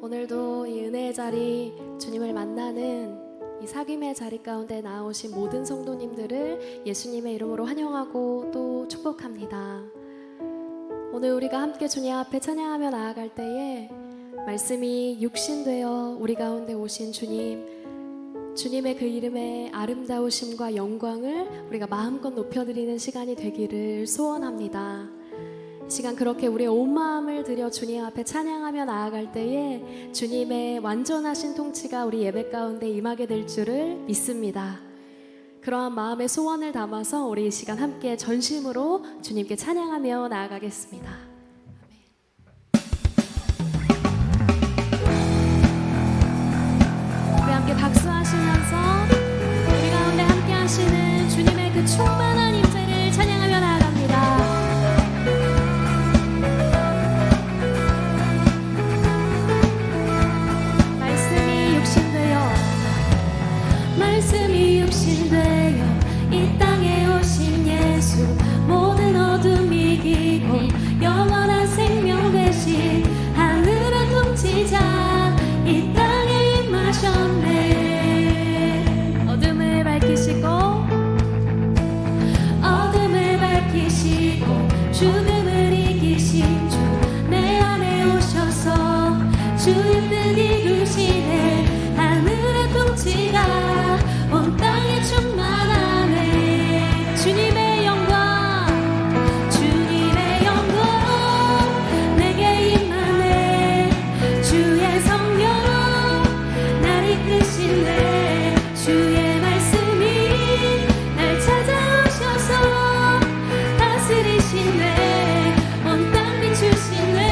오늘도 이 은혜의 자리, 주님을 만나는 이 사귐의 자리 가운데 나오신 모든 성도님들을 예수님의 이름으로 환영하고 또 축복합니다. 오늘 우리가 함께 주님 앞에 찬양하며 나아갈 때에 말씀이 육신되어 우리 가운데 오신 주님의 그 이름의 아름다우심과 영광을 우리가 마음껏 높여드리는 시간이 되기를 소원합니다. 이 시간 그렇게 우리의 온 마음을 들여 주님 앞에 찬양하며 나아갈 때에 주님의 완전하신 통치가 우리 예배 가운데 임하게 될 줄을 믿습니다. 그러한 마음의 소원을 담아서 우리 이 시간 함께 전심으로 주님께 찬양하며 나아가겠습니다. 우리 함께 박수하시면서 우리 가운데 함께 하시는 주님의 그 충만한 임재를 찬양하며 나아갑니다. 말씀이 육신되어 이 땅에 오신 예수, 모든 어둠이 이기고 영원한 생명 되신 하늘의 통치자 이 땅에 임하셨네. 어둠을 밝히시고 죽음을 이기신 주 내 안에 오셔서 주의 뜻 이루시네. 하늘의 통치가 온 땅에 충만하네. 주님의 영광 내게 임하네. 주의 성령 날 이끄시네. 주의 말씀이 날 찾아오셔서 다스리시네. 온 땅 비추시네.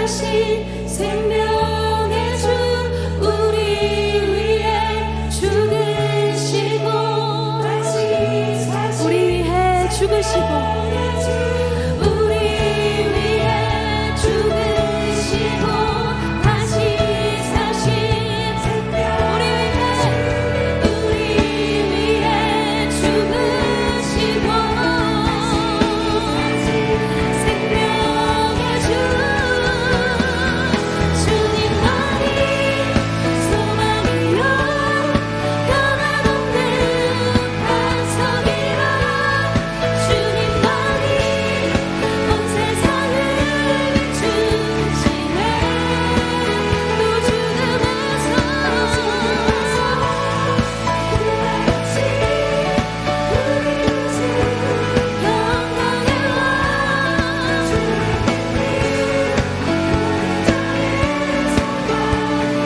구하신 생명의 주 우리 위해 죽으시고 우리 위해 죽으시고 우리 위해 죽으시고 다시 사신 우리 위해 죽으시고 생명의 주 주님만이 소망이요 변함없는 반석이라 주님만이 온 세상을 비추시네 또 죽음에서 구하시 우리 주 영광의 왕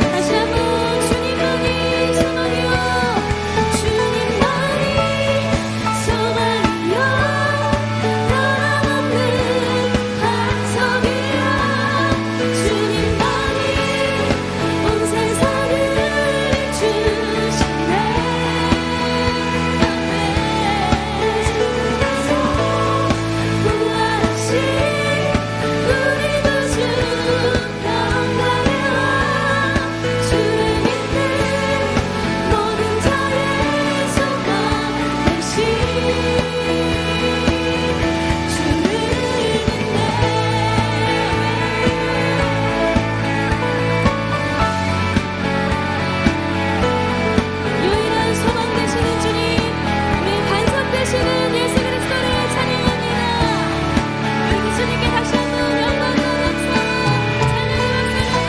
다시 한번 주님만이 소망이요 주님만이 소망이요 변함없는 반석이라 주님만이 온 세상을 비추시네 구하신 우리 구주 영광의 왕 주를 믿는 모든 자의 소망 되신 주를 믿네 유일한 소망 되시는 주님 우리 반석 되시는 예수 그리스도를 찬양합니다 우리 주님께 다시 한번 영광과 감사 찬양의 박수를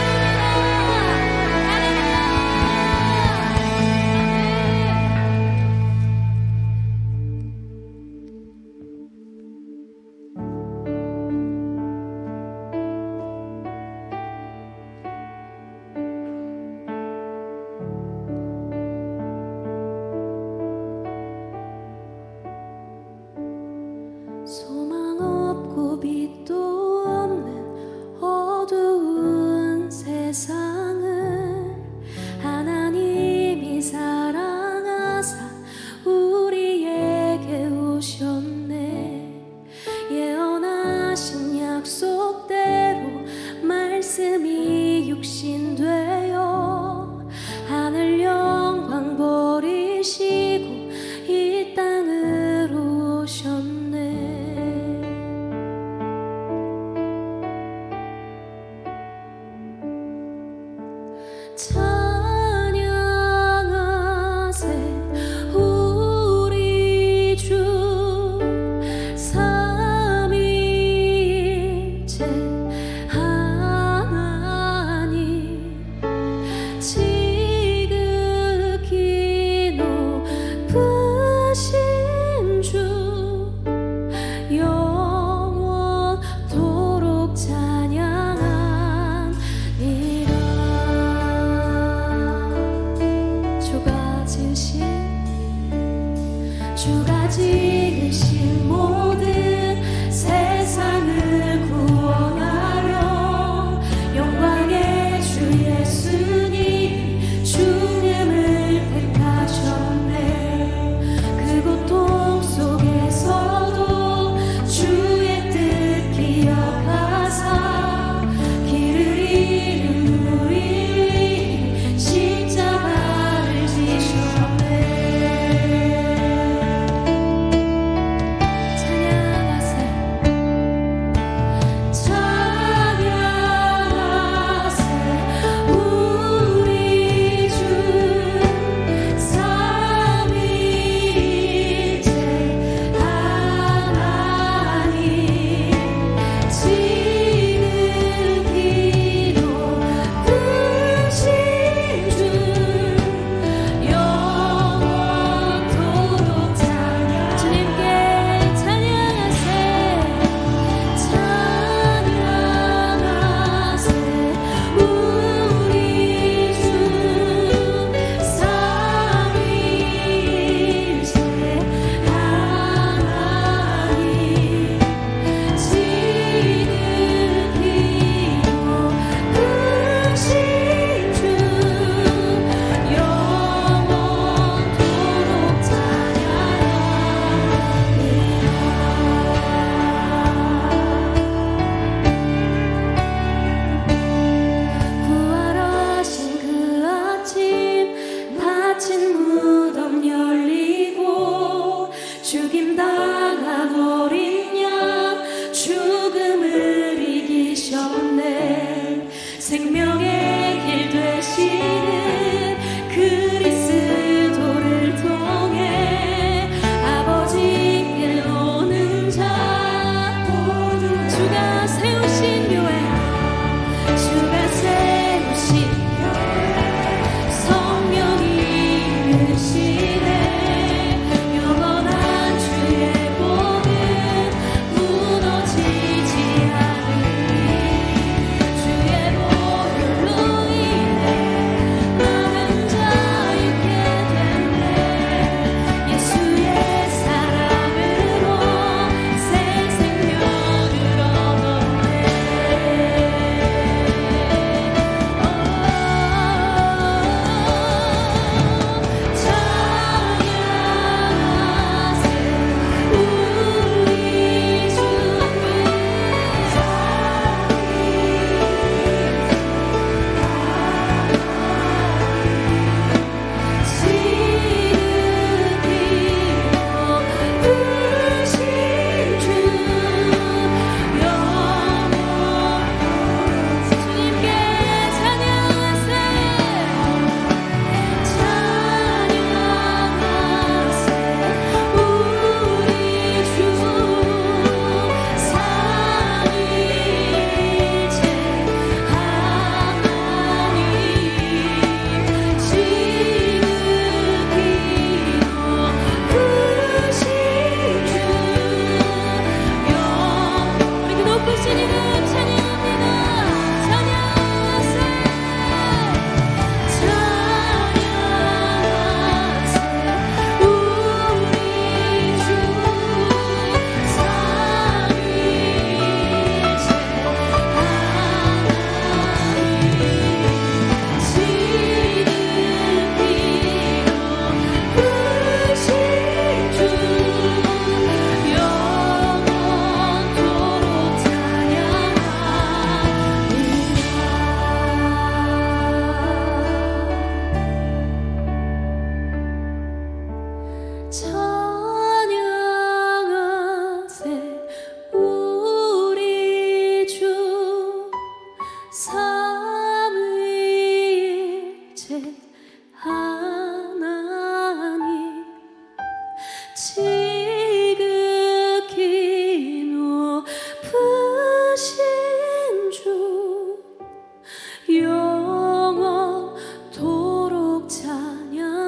소망 없고 빛도 없는 어두운 세상을 하나님이 사랑하사 우리에게 오셨네 예언하신 약속대로 말씀이 육신되어 하늘 영광 버리시고 이 땅으로 오셨네 찬양하세 우리 주 삼위일체 하나님 지극히 높으신 주 영원토록 찬양하니라 주가 지으신 모든 세상을 구원하려 영광의 주 예수님 죽음을 택하셨네 그 고통 속에서도 주의 뜻 기억하사 길을 잃은 우리 위해 십자가를 지셨네 무덤 열리고 죽임당한 어린 양 죽음을 이기셨네. 생명의 길 되시는 그리스도를 통해 아버지께 오는 자 모두 주가 세우신 교회 주가 세우신 성령이 이끄시네. 영원한 주의 복은 무너지지 않으니 주의 보혈로 인해 나는 자유케 됐네. 예수의 사랑으로 새 생명을 얻었네. 찬양하세 우리 주님께 찬양하세. 찬양하세 우리 주 삼위일체 하나님 지극히도 크신 주 우리 그 높으신 이름 찬양합니다. 찬양하세. 찬양하세 우리 주 삼위일체 하나님 지극히도 크신 주 영원토록 찬양하세 우리 주 삼위일체 하나님 지극히 높으신 주 영원토록 찬양하리다.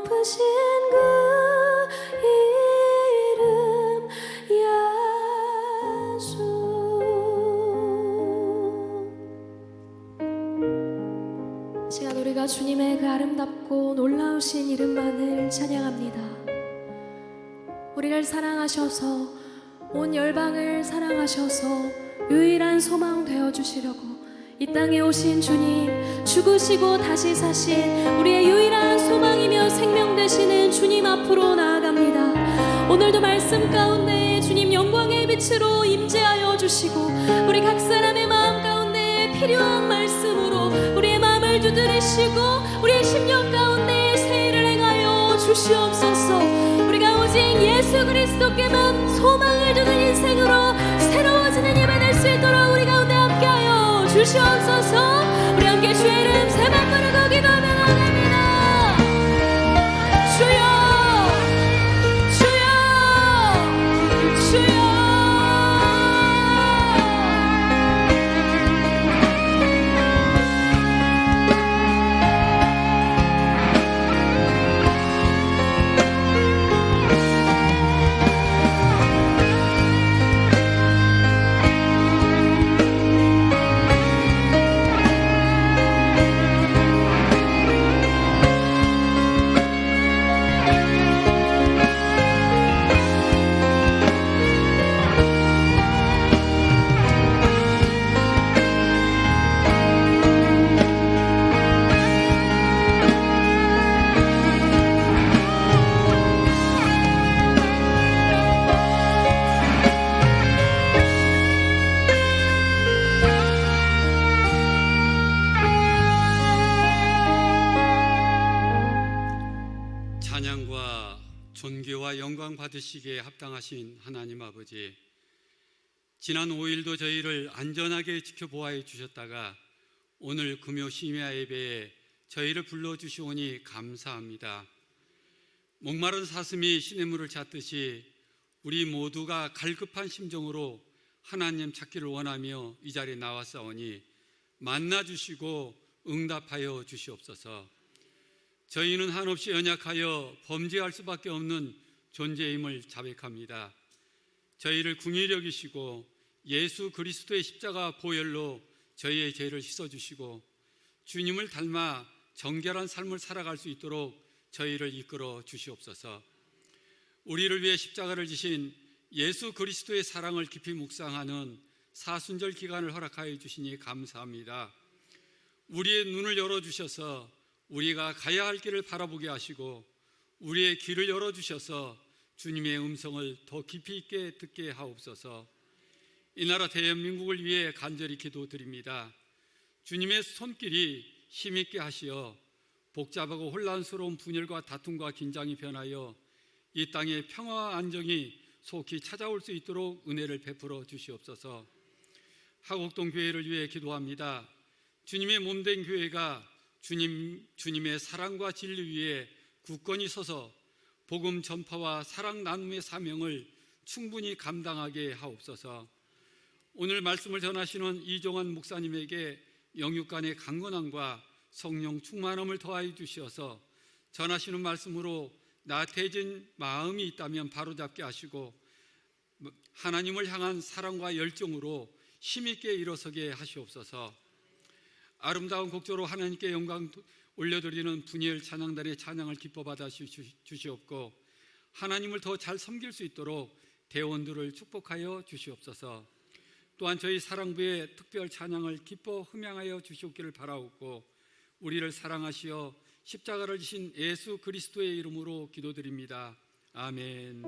높으신 그 이름 예수. 시간 우리가 주님의 그 아름답고 놀라우신 이름만을 찬양합니다. 우리를 사랑하셔서 온 열방을 사랑하셔서 유일한 소망 되어주시려고 이 땅에 오신 주님, 죽으시고 다시 사신 우리의 유일한 소망이며 생명 되시는 주님 앞으로 나아갑니다. 오늘도 말씀 가운데 주님 영광의 빛으로 임재하여 주시고 우리 각 사람의 마음 가운데 필요한 말씀으로 우리의 마음을 두드리시고 우리의 심령 가운데 세일을 행하여 주시옵소서. 우리가 오직 예수 그리스도께만 소망을 두는 인생으로 새로워지는 예배 될 수 있도록 우리 가운데 함께하여 주시옵소서. 우리 함께 주의 이름 세번 부르고 기도하며 나갑니다. 주여 주여 주여. 찬양과 존귀와 영광 받으시기에 합당하신 하나님 아버지, 지난 5일도 저희를 안전하게 지켜보아해 주셨다가 오늘 금요 심야 예배에 저희를 불러주시오니 감사합니다. 목마른 사슴이 시냇물을 찾듯이 우리 모두가 갈급한 심정으로 하나님 찾기를 원하며 이 자리에 나왔사오니 만나주시고 응답하여 주시옵소서. 저희는 한없이 연약하여 범죄할 수밖에 없는 존재임을 자백합니다. 저희를 궁히 여기시고 예수 그리스도의 십자가 보혈로 저희의 죄를 씻어주시고 주님을 닮아 정결한 삶을 살아갈 수 있도록 저희를 이끌어 주시옵소서. 우리를 위해 십자가를 지신 예수 그리스도의 사랑을 깊이 묵상하는 사순절 기간을 허락하여 주시니 감사합니다. 우리의 눈을 열어주셔서 우리가 가야 할 길을 바라보게 하시고 우리의 귀를 열어주셔서 주님의 음성을 더 깊이 있게 듣게 하옵소서. 이 나라 대한민국을 위해 간절히 기도드립니다. 주님의 손길이 힘있게 하시어 복잡하고 혼란스러운 분열과 다툼과 긴장이 변하여 이 땅에 평화와 안정이 속히 찾아올 수 있도록 은혜를 베풀어 주시옵소서. 하곡동 교회를 위해 기도합니다. 주님의 몸된 교회가 주님의 사랑과 진리 위에 굳건히 서서 복음 전파와 사랑 나눔의 사명을 충분히 감당하게 하옵소서. 오늘 말씀을 전하시는 이종환 목사님에게 영육간의 강건함과 성령 충만함을 더하여 주시어서 전하시는 말씀으로 나태해진 마음이 있다면 바로잡게 하시고 하나님을 향한 사랑과 열정으로 힘있게 일어서게 하시옵소서. 아름다운 곡조로 하나님께 영광 올려드리는 분이엘 찬양단의 찬양을 기뻐 받아 주시옵고 하나님을 더 잘 섬길 수 있도록 대원들을 축복하여 주시옵소서. 또한 저희 사랑부의 특별 찬양을 기뻐 흠양하여 주시옵기를 바라옵고 우리를 사랑하시어 십자가를 지신 예수 그리스도의 이름으로 기도드립니다. 아멘.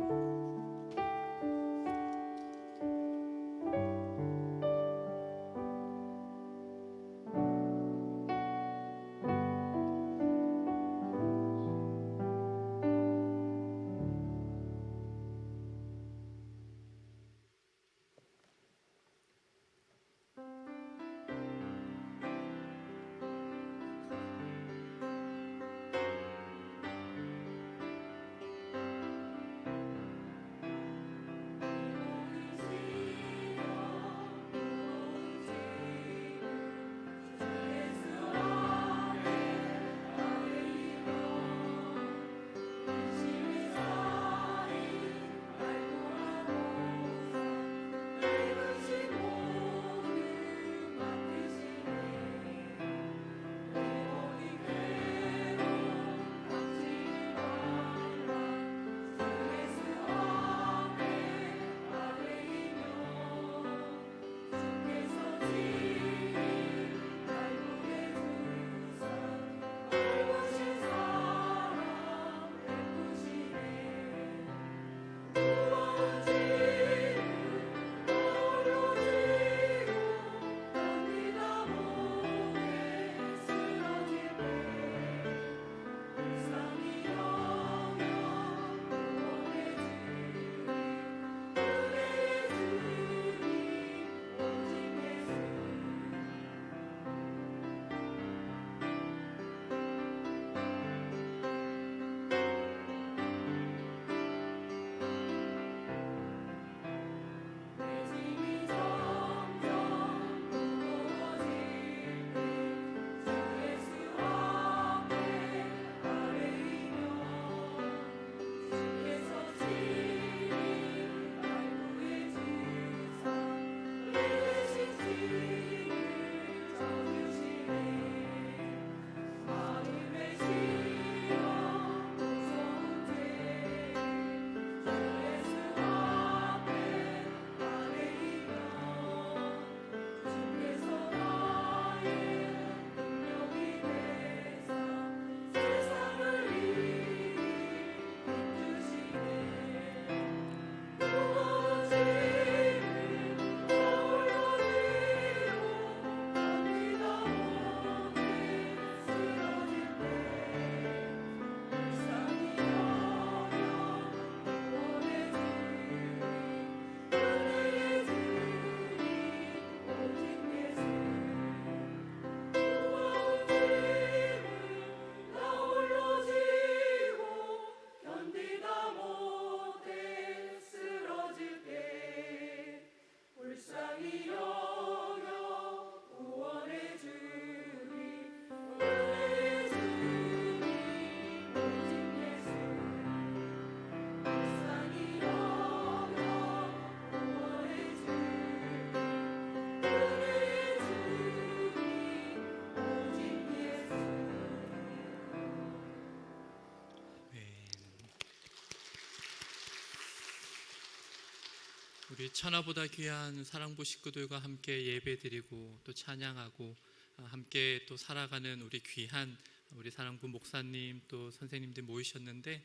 우리 천하보다 귀한 사랑부 식구들과 함께 예배드리고 또 찬양하고 함께 또 살아가는 우리 귀한 우리 사랑부 목사님 또 선생님들 모이셨는데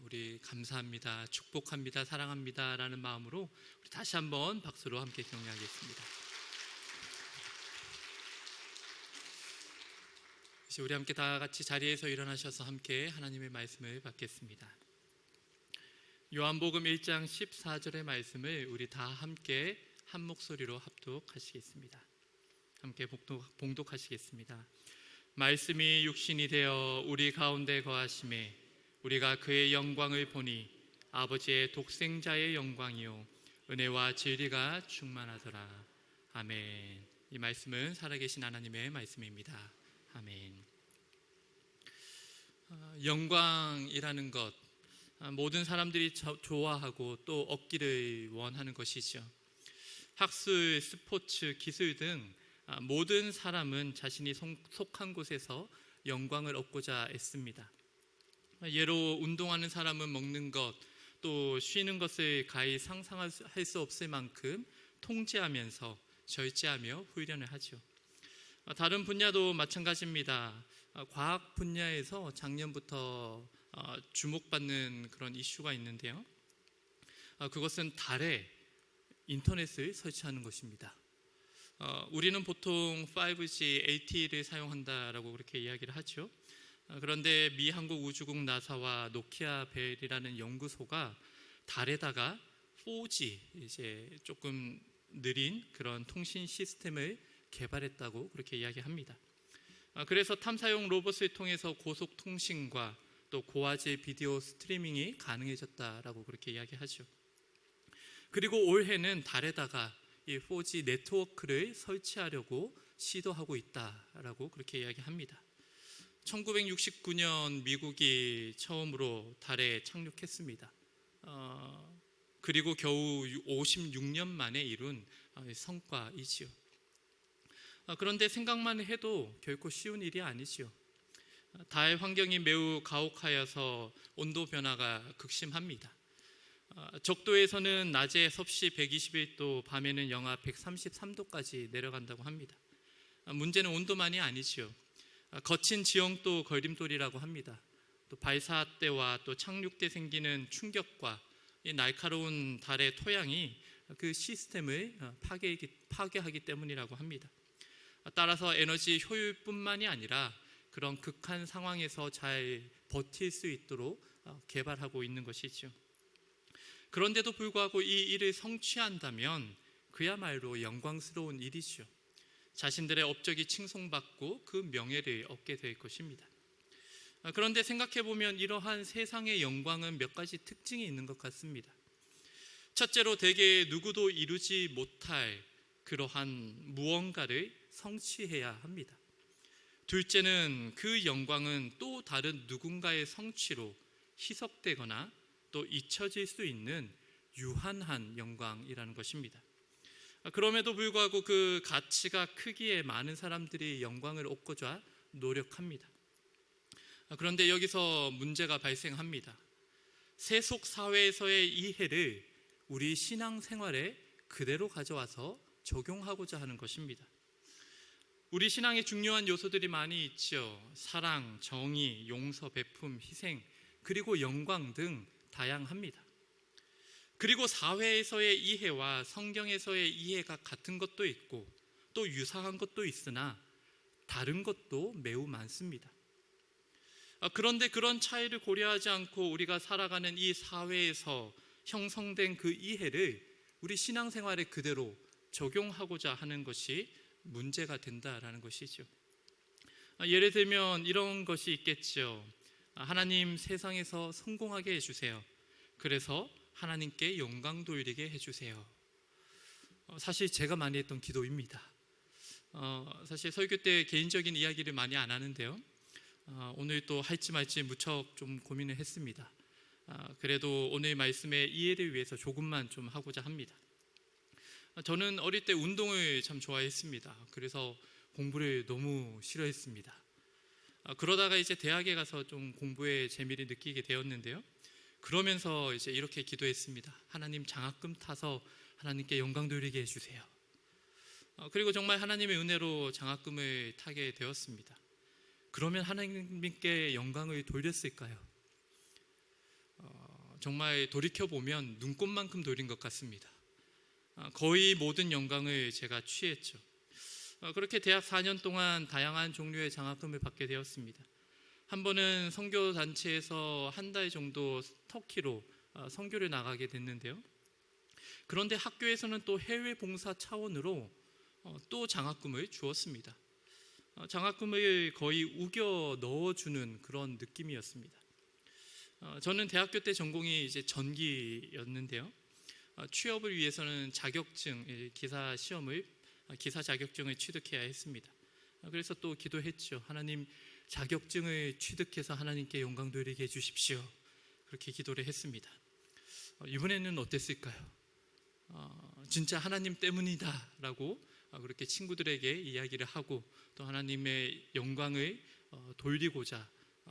우리 감사합니다, 축복합니다, 사랑합니다 라는 마음으로 우리 다시 한번 박수로 함께 격려하겠습니다. 이제 우리 함께 다 같이 자리에서 일어나셔서 함께 하나님의 말씀을 받겠습니다. 요한복음 1장 14절의 말씀을 우리 다 함께 한 목소리로 합독하시겠습니다. 함께 봉독하시겠습니다. 말씀이 육신이 되어 우리 가운데 거하심에 우리가 그의 영광을 보니 아버지의 독생자의 영광이요 은혜와 진리가 충만하더라. 아멘. 이 말씀은 살아계신 하나님의 말씀입니다. 아멘. 영광이라는 것, 모든 사람들이 좋아하고 또 얻기를 원하는 것이죠. 학술, 스포츠, 기술 등 모든 사람은 자신이 속한 곳에서 영광을 얻고자 애씁니다. 예로 운동하는 사람은 먹는 것, 또 쉬는 것을 가히 상상할 수 없을 만큼 통제하면서 절제하며 훈련을 하죠. 다른 분야도 마찬가지입니다. 과학 분야에서 작년부터 주목받는 그런 이슈가 있는데요. 그것은 달에 인터넷을 설치하는 것입니다. 우리는 보통 5G, LTE를 사용한다라고 그렇게 이야기를 하죠. 그런데 미 한국우주국 나사와 노키아 벨이라는 연구소가 달에다가 4G, 이제 조금 느린 그런 통신 시스템을 개발했다고 그렇게 이야기합니다. 그래서 탐사용 로봇을 통해서 고속 통신과 또 고화질 비디오 스트리밍이 가능해졌다라고 그렇게 이야기하죠. 그리고 올해는 달에다가 이 4G 네트워크를 설치하려고 시도하고 있다라고 그렇게 이야기합니다. 1969년 미국이 처음으로 달에 착륙했습니다. 그리고 겨우 56년 만에 이룬 성과이지요. 그런데 생각만 해도 결코 쉬운 일이 아니지요. 달 환경이 매우 가혹하여서 온도 변화가 극심합니다. 적도에서는 낮에 섭씨 121도, 밤에는 영하 133도까지 내려간다고 합니다. 문제는 온도만이 아니지요. 거친 지형도 걸림돌이라고 합니다. 또 발사 때와 또 착륙 때 생기는 충격과 이 날카로운 달의 토양이 그 시스템을 파괴하기 때문이라고 합니다. 따라서 에너지 효율뿐만이 아니라 그런 극한 상황에서 잘 버틸 수 있도록 개발하고 있는 것이죠. 그런데도 불구하고 이 일을 성취한다면 그야말로 영광스러운 일이죠. 자신들의 업적이 칭송받고 그 명예를 얻게 될 것입니다. 그런데 생각해보면 이러한 세상의 영광은 몇 가지 특징이 있는 것 같습니다. 첫째로 대개 누구도 이루지 못할 그러한 무언가를 성취해야 합니다. 둘째는 그 영광은 또 다른 누군가의 성취로 희석되거나 또 잊혀질 수 있는 유한한 영광이라는 것입니다. 그럼에도 불구하고 그 가치가 크기에 많은 사람들이 영광을 얻고자 노력합니다. 그런데 여기서 문제가 발생합니다. 세속 사회에서의 이해를 우리 신앙생활에 그대로 가져와서 적용하고자 하는 것입니다. 우리 신앙에 중요한 요소들이 많이 있죠. 사랑, 정의, 용서, 베품, 희생, 그리고 영광 등 다양합니다. 그리고 사회에서의 이해와 성경에서의 이해가 같은 것도 있고 또 유사한 것도 있으나 다른 것도 매우 많습니다. 그런데 그런 차이를 고려하지 않고 우리가 살아가는 이 사회에서 형성된 그 이해를 우리 신앙생활에 그대로 적용하고자 하는 것이 문제가 된다라는 것이죠. 예를 들면 이런 것이 있겠죠. 하나님, 세상에서 성공하게 해주세요. 그래서 하나님께 영광 돌리게 해주세요. 사실 제가 많이 했던 기도입니다. 사실 설교 때 개인적인 이야기를 많이 안 하는데요. 오늘 또 할지 말지 무척 좀 고민을 했습니다. 그래도 오늘 말씀의 이해를 위해서 조금만 좀 하고자 합니다. 저는 어릴 때 운동을 참 좋아했습니다. 그래서 공부를 너무 싫어했습니다. 그러다가 이제 대학에 가서 좀 공부에 재미를 느끼게 되었는데요. 그러면서 이제 이렇게 기도했습니다. 하나님, 장학금 타서 하나님께 영광 돌리게 해주세요. 그리고 정말 하나님의 은혜로 장학금을 타게 되었습니다. 그러면 하나님께 영광을 돌렸을까요? 정말 돌이켜보면 눈꽃만큼 돌린 것 같습니다. 거의 모든 영광을 제가 취했죠. 그렇게 대학 4년 동안 다양한 종류의 장학금을 받게 되었습니다. 한 번은 선교단체에서 한 달 정도 터키로 선교를 나가게 됐는데요. 그런데 학교에서는 또 해외 봉사 차원으로 또 장학금을 주었습니다. 장학금을 거의 우겨 넣어주는 그런 느낌이었습니다. 저는 대학교 때 전공이 이제 전기였는데요. 취업을 위해서는 기사 자격증을 취득해야 했습니다. 그래서 또 기도했죠. 하나님, 자격증을 취득해서 하나님께 영광 돌리게 해주십시오. 그렇게 기도를 했습니다. 이번에는 어땠을까요? 진짜 하나님 때문이다 라고 그렇게 친구들에게 이야기를 하고 또 하나님의 영광을 돌리고자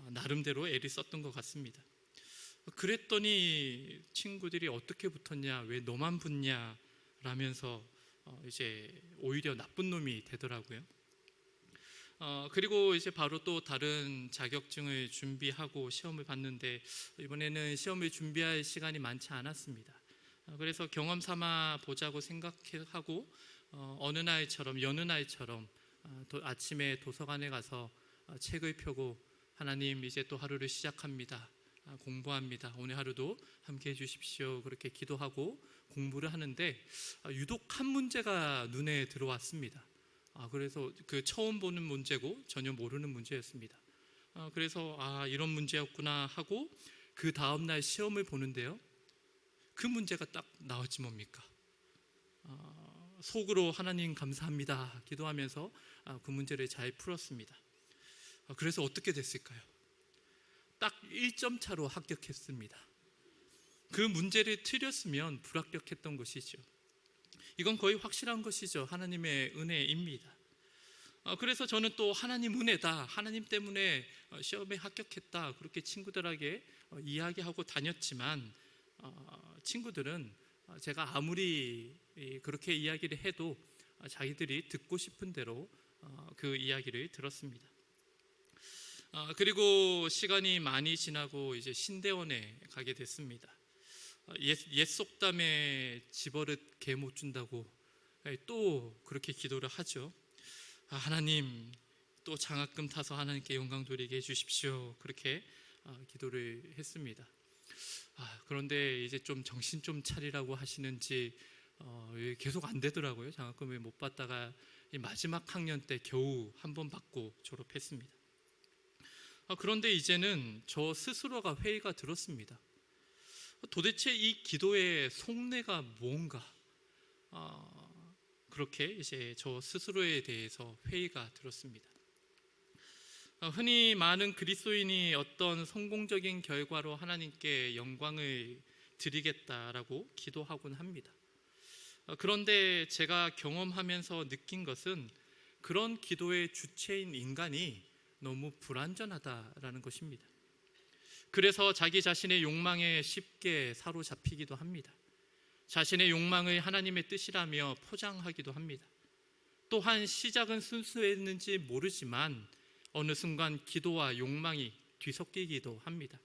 나름대로 애를 썼던 것 같습니다. 그랬더니 친구들이 어떻게 붙었냐, 왜 너만 붙냐 라면서 이제 오히려 나쁜 놈이 되더라고요. 그리고 이제 바로 또 다른 자격증을 준비하고 시험을 봤는데 이번에는 시험을 준비할 시간이 많지 않았습니다. 그래서 경험 삼아 보자고 생각하고 어느 날처럼 여느 날처럼 아침에 도서관에 가서 책을 펴고 하나님, 이제 또 하루를 시작합니다. 공부합니다. 오늘 하루도 함께 해주십시오. 그렇게 기도하고 공부를 하는데 유독 한 문제가 눈에 들어왔습니다. 그래서 그 처음 보는 문제고 전혀 모르는 문제였습니다. 그래서 이런 문제였구나 하고 그 다음날 시험을 보는데요. 그 문제가 딱 나왔지 뭡니까? 속으로 하나님 감사합니다 기도하면서 그 문제를 잘 풀었습니다. 그래서 어떻게 됐을까요? 딱 1점 차로 합격했습니다. 그 문제를 틀렸으면 불합격했던 것이죠. 이건 거의 확실한 것이죠. 하나님의 은혜입니다. 그래서 저는 또 하나님 은혜다, 하나님 때문에 시험에 합격했다, 그렇게 친구들에게 이야기하고 다녔지만 친구들은 제가 아무리 그렇게 이야기를 해도 자기들이 듣고 싶은 대로 그 이야기를 들었습니다. 그리고 시간이 많이 지나고 이제 신대원에 가게 됐습니다. 옛 속담에 집어릇 개 못 준다고 또 그렇게 기도를 하죠. 하나님, 또 장학금 타서 하나님께 영광 돌리게 해주십시오. 그렇게 기도를 했습니다. 그런데 이제 좀 정신 좀 차리라고 하시는지 계속 안 되더라고요. 장학금을 못 받다가 마지막 학년 때 겨우 한 번 받고 졸업했습니다. 그런데 이제는 저 스스로가 회의가 들었습니다. 도대체 이 기도의 속내가 뭔가, 그렇게 이제 저 스스로에 대해서 회의가 들었습니다. 흔히 많은 그리스도인이 어떤 성공적인 결과로 하나님께 영광을 드리겠다라고 기도하곤 합니다. 그런데 제가 경험하면서 느낀 것은 그런 기도의 주체인 인간이 너무 불완전하다라는 것입니다. 그래서 자기 자신의 욕망에 쉽게 사로잡히기도 합니다. 자신의 욕망을 하나님의 뜻이라며 포장하기도 합니다. 또한 시작은 순수했는지 모르지만 어느 순간 기도와 욕망이 뒤섞이기도 합니다.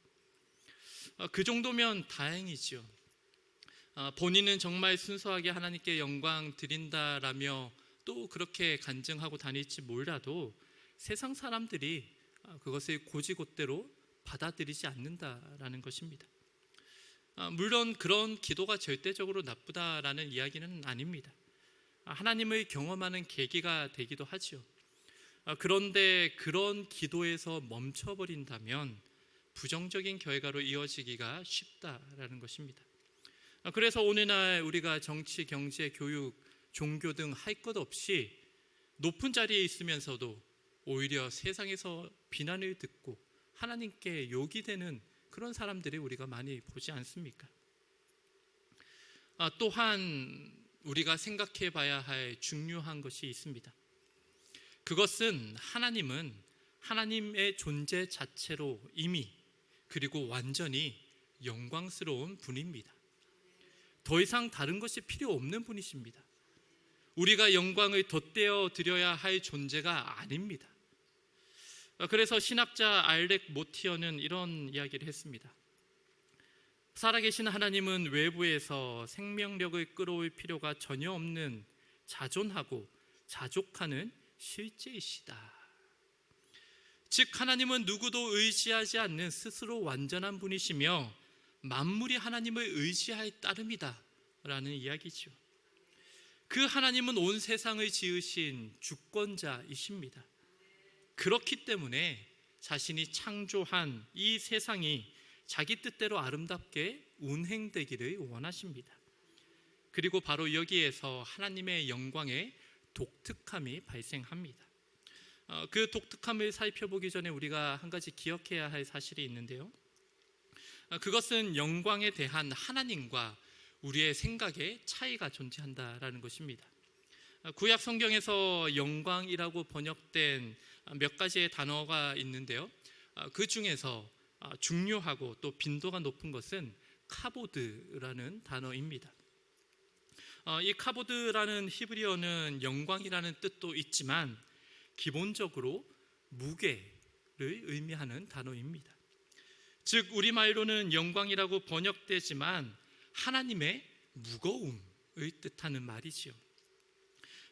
그 정도면 다행이죠. 본인은 정말 순수하게 하나님께 영광 드린다라며 또 그렇게 간증하고 다닐지 몰라도 세상 사람들이 그것을 고지곳대로 받아들이지 않는다라는 것입니다. 물론 그런 기도가 절대적으로 나쁘다라는 이야기는 아닙니다. 하나님을 경험하는 계기가 되기도 하죠. 그런데 그런 기도에서 멈춰버린다면 부정적인 결과로 이어지기가 쉽다라는 것입니다. 그래서 오늘날 우리가 정치, 경제, 교육, 종교 등 할 것 없이 높은 자리에 있으면서도 오히려 세상에서 비난을 듣고 하나님께 욕이 되는 그런 사람들이 우리가 많이 보지 않습니까? 또한 우리가 생각해 봐야 할 중요한 것이 있습니다. 그것은 하나님은 하나님의 존재 자체로 이미 그리고 완전히 영광스러운 분입니다. 더 이상 다른 것이 필요 없는 분이십니다. 우리가 영광을 덧대어 드려야 할 존재가 아닙니다. 그래서 신학자 알렉 모티어는 이런 이야기를 했습니다. 살아계신 하나님은 외부에서 생명력을 끌어올 필요가 전혀 없는 자존하고 자족하는 실제이시다. 즉 하나님은 누구도 의지하지 않는 스스로 완전한 분이시며 만물이 하나님을 의지할 따름이다 라는 이야기죠. 그 하나님은 온 세상을 지으신 주권자이십니다. 그렇기 때문에 자신이 창조한 이 세상이 자기 뜻대로 아름답게 운행되기를 원하십니다. 그리고 바로 여기에서 하나님의 영광의 독특함이 발생합니다. 그 독특함을 살펴보기 전에 우리가 한 가지 기억해야 할 사실이 있는데요. 그것은 영광에 대한 하나님과 우리의 생각의 차이가 존재한다라는 것입니다. 구약 성경에서 영광이라고 번역된 몇 가지의 단어가 있는데요. 그 중에서 중요하고 또 빈도가 높은 것은 카보드라는 단어입니다. 이 카보드라는 히브리어는 영광이라는 뜻도 있지만 기본적으로 무게를 의미하는 단어입니다. 즉 우리말로는 영광이라고 번역되지만 하나님의 무거움을 뜻하는 말이지요.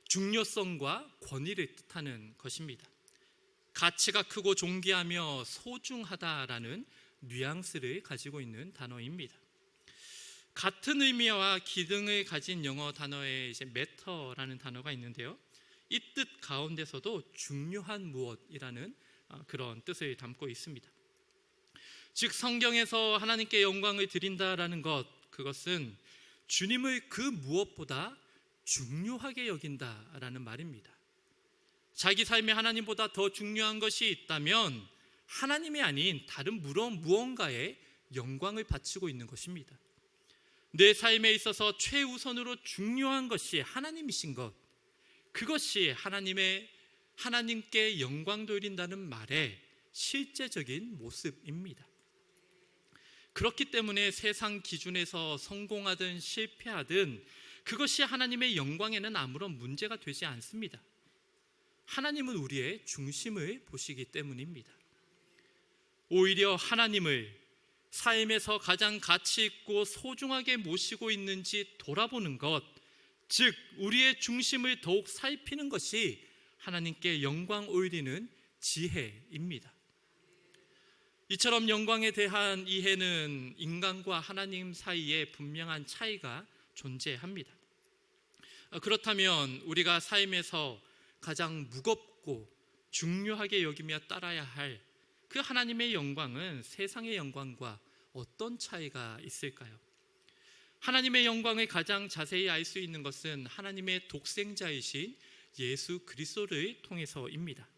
중요성과 권위를 뜻하는 것입니다. 가치가 크고 존귀하며 소중하다라는 뉘앙스를 가지고 있는 단어입니다. 같은 의미와 기능을 가진 영어 단어에 이제 matter라는 단어가 있는데요. 이 뜻 가운데서도 중요한 무엇이라는 그런 뜻을 담고 있습니다. 즉 성경에서 하나님께 영광을 드린다라는 것, 그것은 주님을 그 무엇보다 중요하게 여긴다라는 말입니다. 자기 삶에 하나님보다 더 중요한 것이 있다면 하나님이 아닌 다른 무언가에 영광을 바치고 있는 것입니다. 내 삶에 있어서 최우선으로 중요한 것이 하나님이신 것, 그것이 하나님께 영광 돌린다는 말의 실제적인 모습입니다. 그렇기 때문에 세상 기준에서 성공하든 실패하든 그것이 하나님의 영광에는 아무런 문제가 되지 않습니다. 하나님은 우리의 중심을 보시기 때문입니다. 오히려 하나님을 삶에서 가장 가치 있고 소중하게 모시고 있는지 돌아보는 것, 즉 우리의 중심을 더욱 살피는 것이 하나님께 영광 올리는 지혜입니다. 이처럼 영광에 대한 이해는 인간과 하나님 사이에 분명한 차이가 존재합니다. 그렇다면 우리가 삶에서 가장 무겁고 중요하게 여기며 따라야 할 그 하나님의 영광은 세상의 영광과 어떤 차이가 있을까요? 하나님의 영광을 가장 자세히 알 수 있는 것은 하나님의 독생자이신 예수 그리스도를 통해서입니다.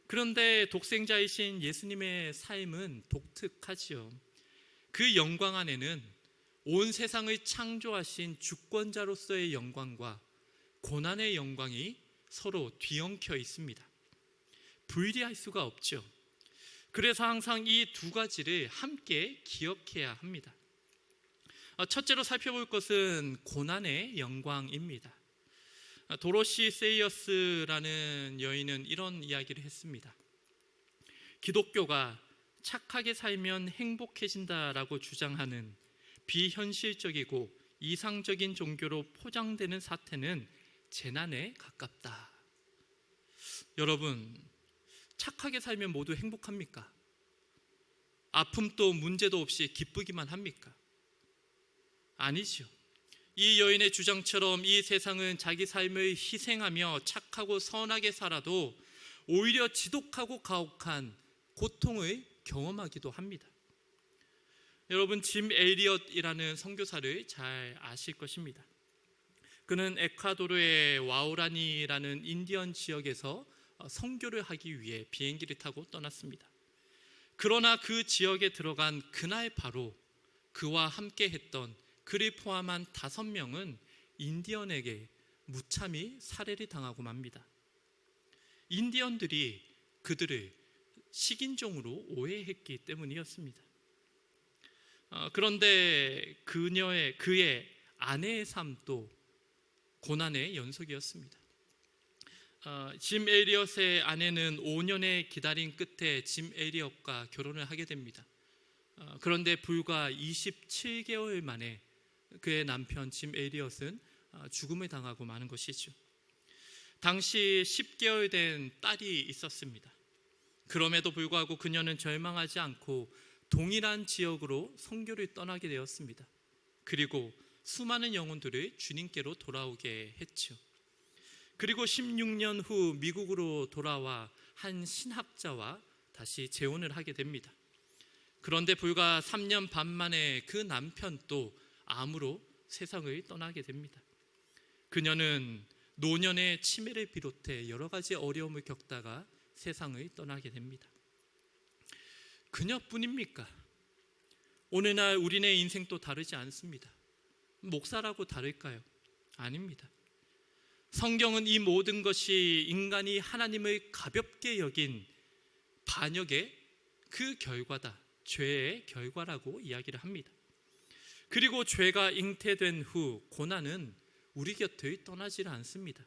그런데 독생자이신 예수님의 삶은 독특하지요. 그 영광 안에는 온 세상을 창조하신 주권자로서의 영광과 고난의 영광이 서로 뒤엉켜 있습니다. 분리할 수가 없죠. 그래서 항상 이 두 가지를 함께 기억해야 합니다. 첫째로 살펴볼 것은 고난의 영광입니다. 도로시 세이어스라는 여인은 이런 이야기를 했습니다. 기독교가 착하게 살면 행복해진다라고 주장하는 비현실적이고 이상적인 종교로 포장되는 사태는 재난에 가깝다. 여러분, 착하게 살면 모두 행복합니까? 아픔도 문제도 없이 기쁘기만 합니까? 아니죠. 이 여인의 주장처럼 이 세상은 자기 삶을 희생하며 착하고 선하게 살아도 오히려 지독하고 가혹한 고통을 경험하기도 합니다. 여러분, 짐 엘리엇이라는 선교사를 잘 아실 것입니다. 그는 에콰도르의 와우라니라는 인디언 지역에서 선교를 하기 위해 비행기를 타고 떠났습니다. 그러나 그 지역에 들어간 그날 바로 그와 함께 했던 그를 포함한 5명은 인디언에게 무참히 살해를 당하고 맙니다. 인디언들이 그들을 식인종으로 오해했기 때문이었습니다. 그런데 그의 아내의 삶도 고난의 연속이었습니다. 짐 에리엇의 아내는 5년의 기다림 끝에 짐 에리엇과 결혼을 하게 됩니다. 그런데 불과 27개월 만에 그의 남편 짐 에리엇은 죽음을 당하고 마는 것이죠. 당시 10개월 된 딸이 있었습니다. 그럼에도 불구하고 그녀는 절망하지 않고 동일한 지역으로 선교를 떠나게 되었습니다. 그리고 수많은 영혼들을 주님께로 돌아오게 했죠. 그리고 16년 후 미국으로 돌아와 한 신학자와 다시 재혼을 하게 됩니다. 그런데 불과 3년 반 만에 그 남편도 암으로 세상을 떠나게 됩니다. 그녀는 노년의 치매를 비롯해 여러 가지 어려움을 겪다가 세상을 떠나게 됩니다. 그녀뿐입니까? 오늘날 우리네 인생도 다르지 않습니다. 목사라고 다를까요? 아닙니다. 성경은 이 모든 것이 인간이 하나님을 가볍게 여긴 반역의 그 결과다, 죄의 결과라고 이야기를 합니다. 그리고 죄가 잉태된 후 고난은 우리 곁을 떠나질 않습니다.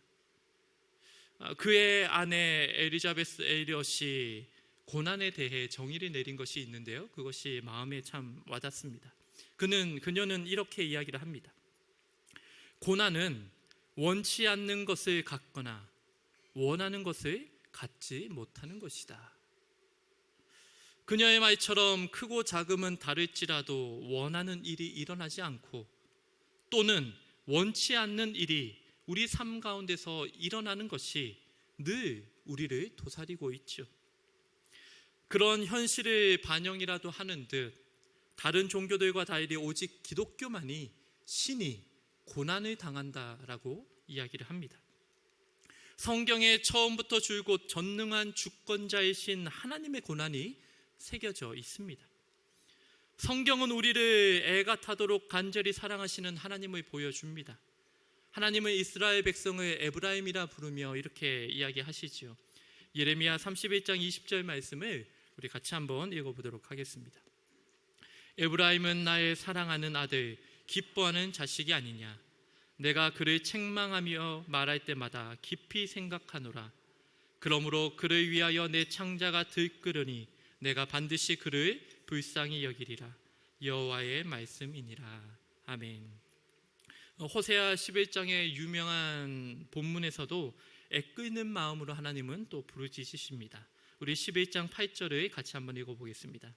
그의 아내 엘리자베스 에리엇이 고난에 대해 정의를 내린 것이 있는데요, 그것이 마음에 참 와닿습니다. 그녀는 이렇게 이야기를 합니다. 고난은 원치 않는 것을 갖거나 원하는 것을 갖지 못하는 것이다. 그녀의 말처럼 크고 작음은 다를지라도 원하는 일이 일어나지 않고 또는 원치 않는 일이 우리 삶 가운데서 일어나는 것이 늘 우리를 도사리고 있죠. 그런 현실을 반영이라도 하는 듯 다른 종교들과 달리 오직 기독교만이 신이 고난을 당한다라고 이야기를 합니다. 성경에 처음부터 줄곧 전능한 주권자이신 하나님의 고난이 새겨져 있습니다. 성경은 우리를 애가 타도록 간절히 사랑하시는 하나님을 보여줍니다. 하나님은 이스라엘 백성을 에브라임이라 부르며 이렇게 이야기하시죠. 예레미야 31장 20절 말씀을 우리 같이 한번 읽어보도록 하겠습니다. 에브라임은 나의 사랑하는 아들, 기뻐하는 자식이 아니냐. 내가 그를 책망하며 말할 때마다 깊이 생각하노라. 그러므로 그를 위하여 내 창자가 들끓으니 내가 반드시 그를 불쌍히 여기리라. 여호와의 말씀이니라. 아멘. 호세아 11장의 유명한 본문에서도 애끓는 마음으로 하나님은 또 부르짖으십니다. 우리 11장 8절을 같이 한번 읽어보겠습니다.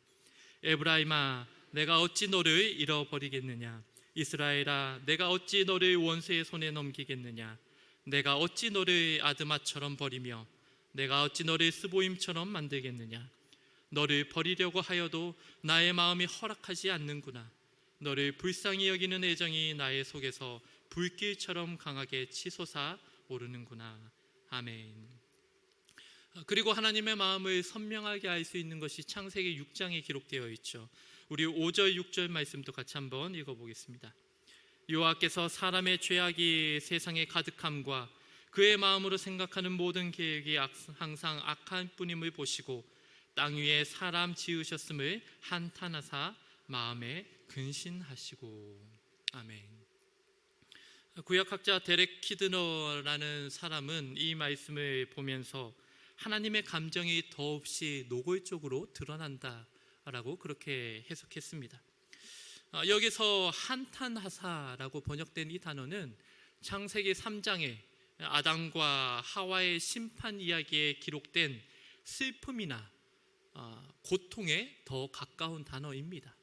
에브라임아, 내가 어찌 너를 잃어버리겠느냐. 이스라엘아, 내가 어찌 너를 원수의 손에 넘기겠느냐. 내가 어찌 너를 아드마처럼 버리며 내가 어찌 너를 스보임처럼 만들겠느냐. 너를 버리려고 하여도 나의 마음이 허락하지 않는구나. 너를 불쌍히 여기는 애정이 나의 속에서 불길처럼 강하게 치솟아 오르는구나. 아멘. 그리고 하나님의 마음을 선명하게 알 수 있는 것이 창세기 6장에 기록되어 있죠. 우리 5절 6절 말씀도 같이 한번 읽어보겠습니다. 여호와께서 사람의 죄악이 세상에 가득함과 그의 마음으로 생각하는 모든 계획이 항상 악한 뿐임을 보시고 땅 위에 사람 지으셨음을 한탄하사 마음에 근신하시고. 아멘. 구약학자 데렉 키드너라는 사람은 이 말씀을 보면서 하나님의 감정이 더없이 노골적으로 드러난다라고 그렇게 해석했습니다. 여기서 한탄하사라고 번역된 이 단어는 창세기 3장에 아담과 하와의 심판 이야기에 기록된 슬픔이나 고통에 더 가까운 단어입니다.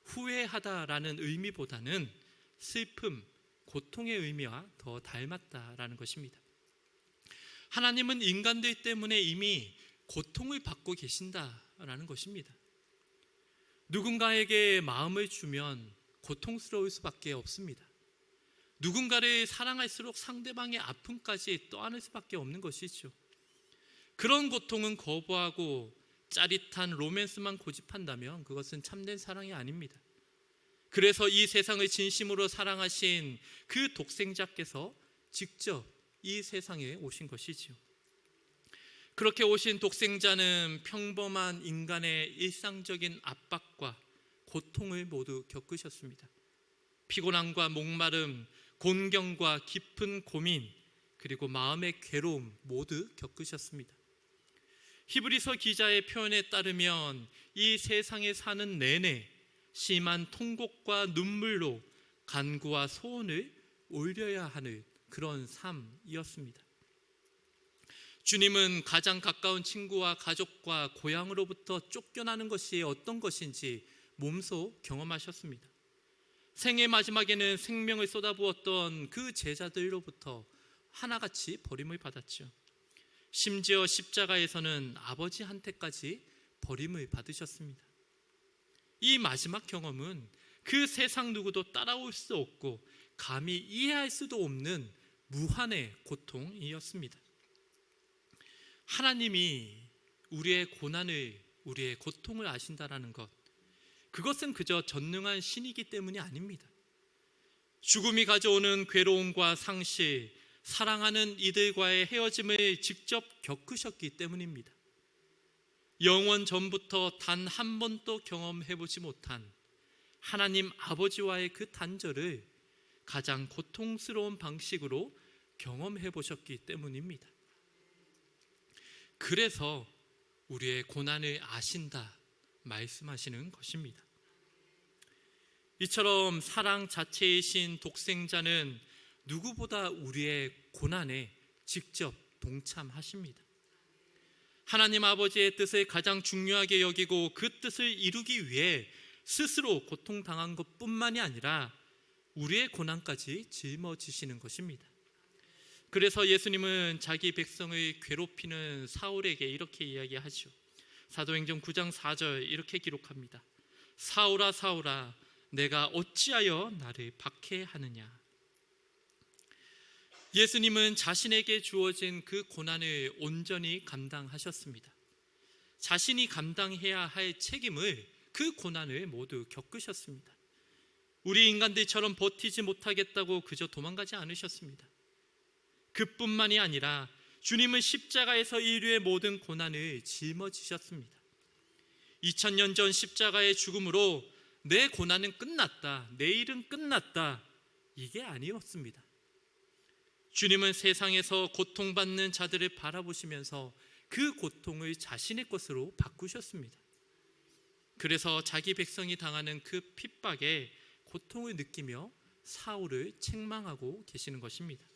후회하다라는 의미보다는 슬픔, 고통의 의미와 더 닮았다라는 것입니다. 하나님은 인간들 때문에 이미 고통을 받고 계신다라는 것입니다. 누군가에게 마음을 주면 고통스러울 수밖에 없습니다. 누군가를 사랑할수록 상대방의 아픔까지 떠안을 수밖에 없는 것이죠. 그런 고통은 거부하고 짜릿한 로맨스만 고집한다면 그것은 참된 사랑이 아닙니다. 그래서 이 세상을 진심으로 사랑하신 그 독생자께서 직접 이 세상에 오신 것이지요. 그렇게 오신 독생자는 평범한 인간의 일상적인 압박과 고통을 모두 겪으셨습니다. 피곤함과 목마름, 곤경과 깊은 고민, 그리고 마음의 괴로움 모두 겪으셨습니다. 히브리서 기자의 표현에 따르면 이 세상에 사는 내내 심한 통곡과 눈물로 간구와 소원을 올려야 하는 그런 삶이었습니다. 주님은 가장 가까운 친구와 가족과 고향으로부터 쫓겨나는 것이 어떤 것인지 몸소 경험하셨습니다. 생애 마지막에는 생명을 쏟아부었던 그 제자들로부터 하나같이 버림을 받았죠. 심지어 십자가에서는 아버지한테까지 버림을 받으셨습니다. 이 마지막 경험은 그 세상 누구도 따라올 수 없고 감히 이해할 수도 없는 무한의 고통이었습니다. 하나님이 우리의 고난을, 우리의 고통을 아신다라는 것, 그것은 그저 전능한 신이기 때문이 아닙니다. 죽음이 가져오는 괴로움과 상실, 사랑하는 이들과의 헤어짐을 직접 겪으셨기 때문입니다. 영원 전부터 단 한 번도 경험해보지 못한 하나님 아버지와의 그 단절을 가장 고통스러운 방식으로 경험해보셨기 때문입니다. 그래서 우리의 고난을 아신다 말씀하시는 것입니다. 이처럼 사랑 자체이신 독생자는 누구보다 우리의 고난에 직접 동참하십니다. 하나님 아버지의 뜻을 가장 중요하게 여기고 그 뜻을 이루기 위해 스스로 고통당한 것뿐만이 아니라 우리의 고난까지 짊어지시는 것입니다. 그래서 예수님은 자기 백성을 괴롭히는 사울에게 이렇게 이야기하죠. 사도행전 9장 4절 이렇게 기록합니다. 사울아 사울아 내가 어찌하여 나를 박해하느냐. 예수님은 자신에게 주어진 그 고난을 온전히 감당하셨습니다. 자신이 감당해야 할 책임을, 그 고난을 모두 겪으셨습니다. 우리 인간들처럼 버티지 못하겠다고 그저 도망가지 않으셨습니다. 그뿐만이 아니라 주님은 십자가에서 인류의 모든 고난을 짊어지셨습니다. 2000년 전 십자가의 죽음으로 내 고난은 끝났다, 내 일은 끝났다, 이게 아니었습니다. 주님은 세상에서 고통받는 자들을 바라보시면서 그 고통을 자신의 것으로 바꾸셨습니다. 그래서 자기 백성이 당하는 그 핍박에 고통을 느끼며 사울을 책망하고 계시는 것입니다.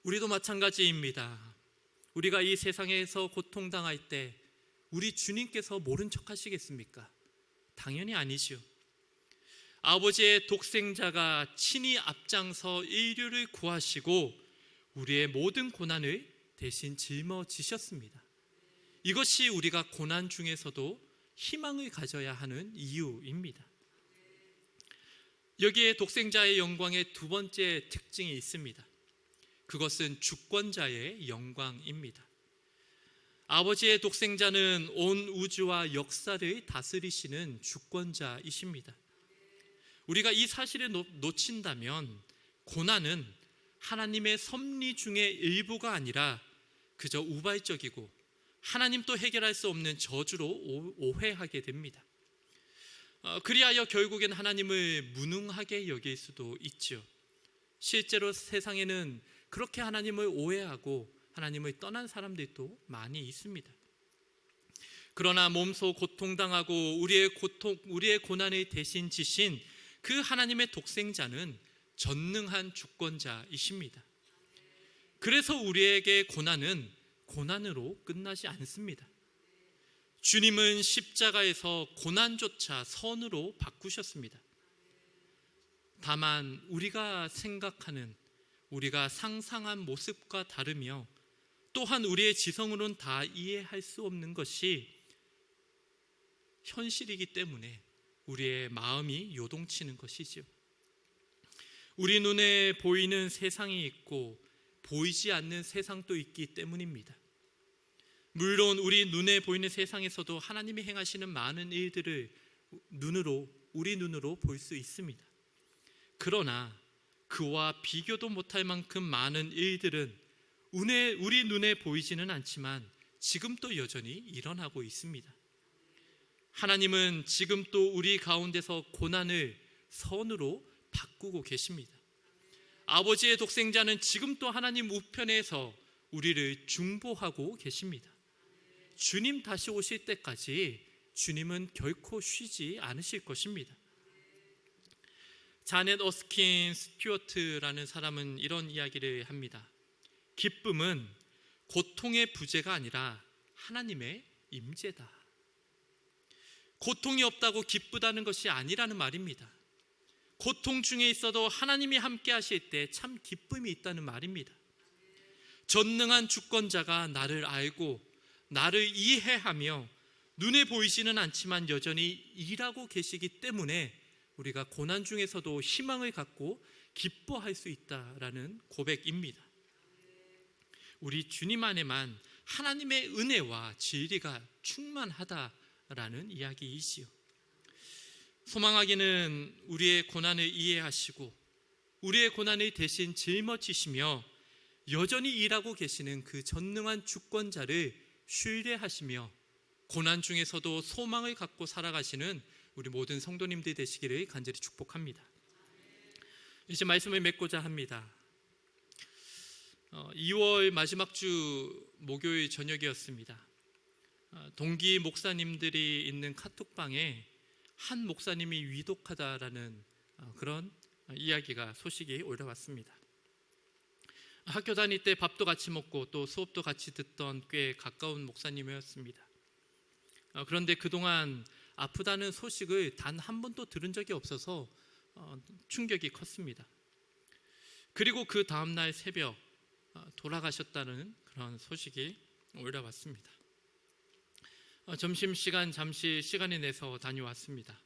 우리도 마찬가지입니다. 우리가 이 세상에서 고통당할 때 우리 주님께서 모른 척 하시겠습니까? 당연히 아니죠. 아버지의 독생자가 친히 앞장서 인류를 구하시고 우리의 모든 고난을 대신 짊어지셨습니다. 이것이 우리가 고난 중에서도 희망을 가져야 하는 이유입니다. 여기에 독생자의 영광의 두 번째 특징이 있습니다. 그것은 주권자의 영광입니다. 아버지의 독생자는 온 우주와 역사를 다스리시는 주권자이십니다. 우리가 이 사실을 놓친다면 고난은 하나님의 섭리 중의 일부가 아니라 그저 우발적이고 하나님도 해결할 수 없는 저주로 오해하게 됩니다. 그리하여 결국엔 하나님을 무능하게 여길 수도 있죠. 실제로 세상에는 그렇게 하나님을 오해하고 하나님을 떠난 사람들도 많이 있습니다. 그러나 몸소 고통당하고 우리의 고난을 대신 지신 그 하나님의 독생자는 전능한 주권자이십니다. 그래서 우리에게 고난은 고난으로 끝나지 않습니다. 주님은 십자가에서 고난조차 선으로 바꾸셨습니다. 다만 우리가 생각하는, 우리가 상상한 모습과 다르며 또한 우리의 지성으로는 다 이해할 수 없는 것이 현실이기 때문에 우리의 마음이 요동치는 것이죠. 우리 눈에 보이는 세상이 있고 보이지 않는 세상도 있기 때문입니다. 물론 우리 눈에 보이는 세상에서도 하나님이 행하시는 많은 일들을 우리 눈으로 볼 수 있습니다. 그러나 그와 비교도 못할 만큼 많은 일들은 우리 눈에 보이지는 않지만 지금도 여전히 일어나고 있습니다. 하나님은 지금 또 우리 가운데서 고난을 선으로 바꾸고 계십니다. 아버지의 독생자는 지금 또 하나님 우편에서 우리를 중보하고 계십니다. 주님 다시 오실 때까지 주님은 결코 쉬지 않으실 것입니다. 자넷 어스킨 스튜어트라는 사람은 이런 이야기를 합니다. 기쁨은 고통의 부재가 아니라 하나님의 임재다. 고통이 없다고 기쁘다는 것이 아니라는 말입니다. 고통 중에 있어도 하나님이 함께 하실 때 참 기쁨이 있다는 말입니다. 전능한 주권자가 나를 알고 나를 이해하며 눈에 보이지는 않지만 여전히 일하고 계시기 때문에 우리가 고난 중에서도 희망을 갖고 기뻐할 수 있다라는 고백입니다. 우리 주님 안에만 하나님의 은혜와 진리가 충만하다라는 이야기이지요. 소망하기는 우리의 고난을 이해하시고 우리의 고난을 대신 짊어지시며 여전히 일하고 계시는 그 전능한 주권자를 신뢰하시며 고난 중에서도 소망을 갖고 살아가시는 우리 모든 성도님들 되시기를 간절히 축복합니다. 이제 말씀을 맺고자 합니다. 2월 마지막 주 목요일 저녁이었습니다. 동기 목사님들이 있는 카톡방에 한 목사님이 위독하다라는 그런 이야기가 소식이 올라왔습니다. 학교 다닐 때 밥도 같이 먹고 또 수업도 같이 듣던 꽤 가까운 목사님이었습니다. 그런데 그동안 아프다는 소식을 단 한 번도 들은 적이 없어서 충격이 컸습니다. 그리고 그 다음날 새벽 돌아가셨다는 그런 소식이 올라왔습니다. 점심시간 잠시 시간을 내서 다녀왔습니다.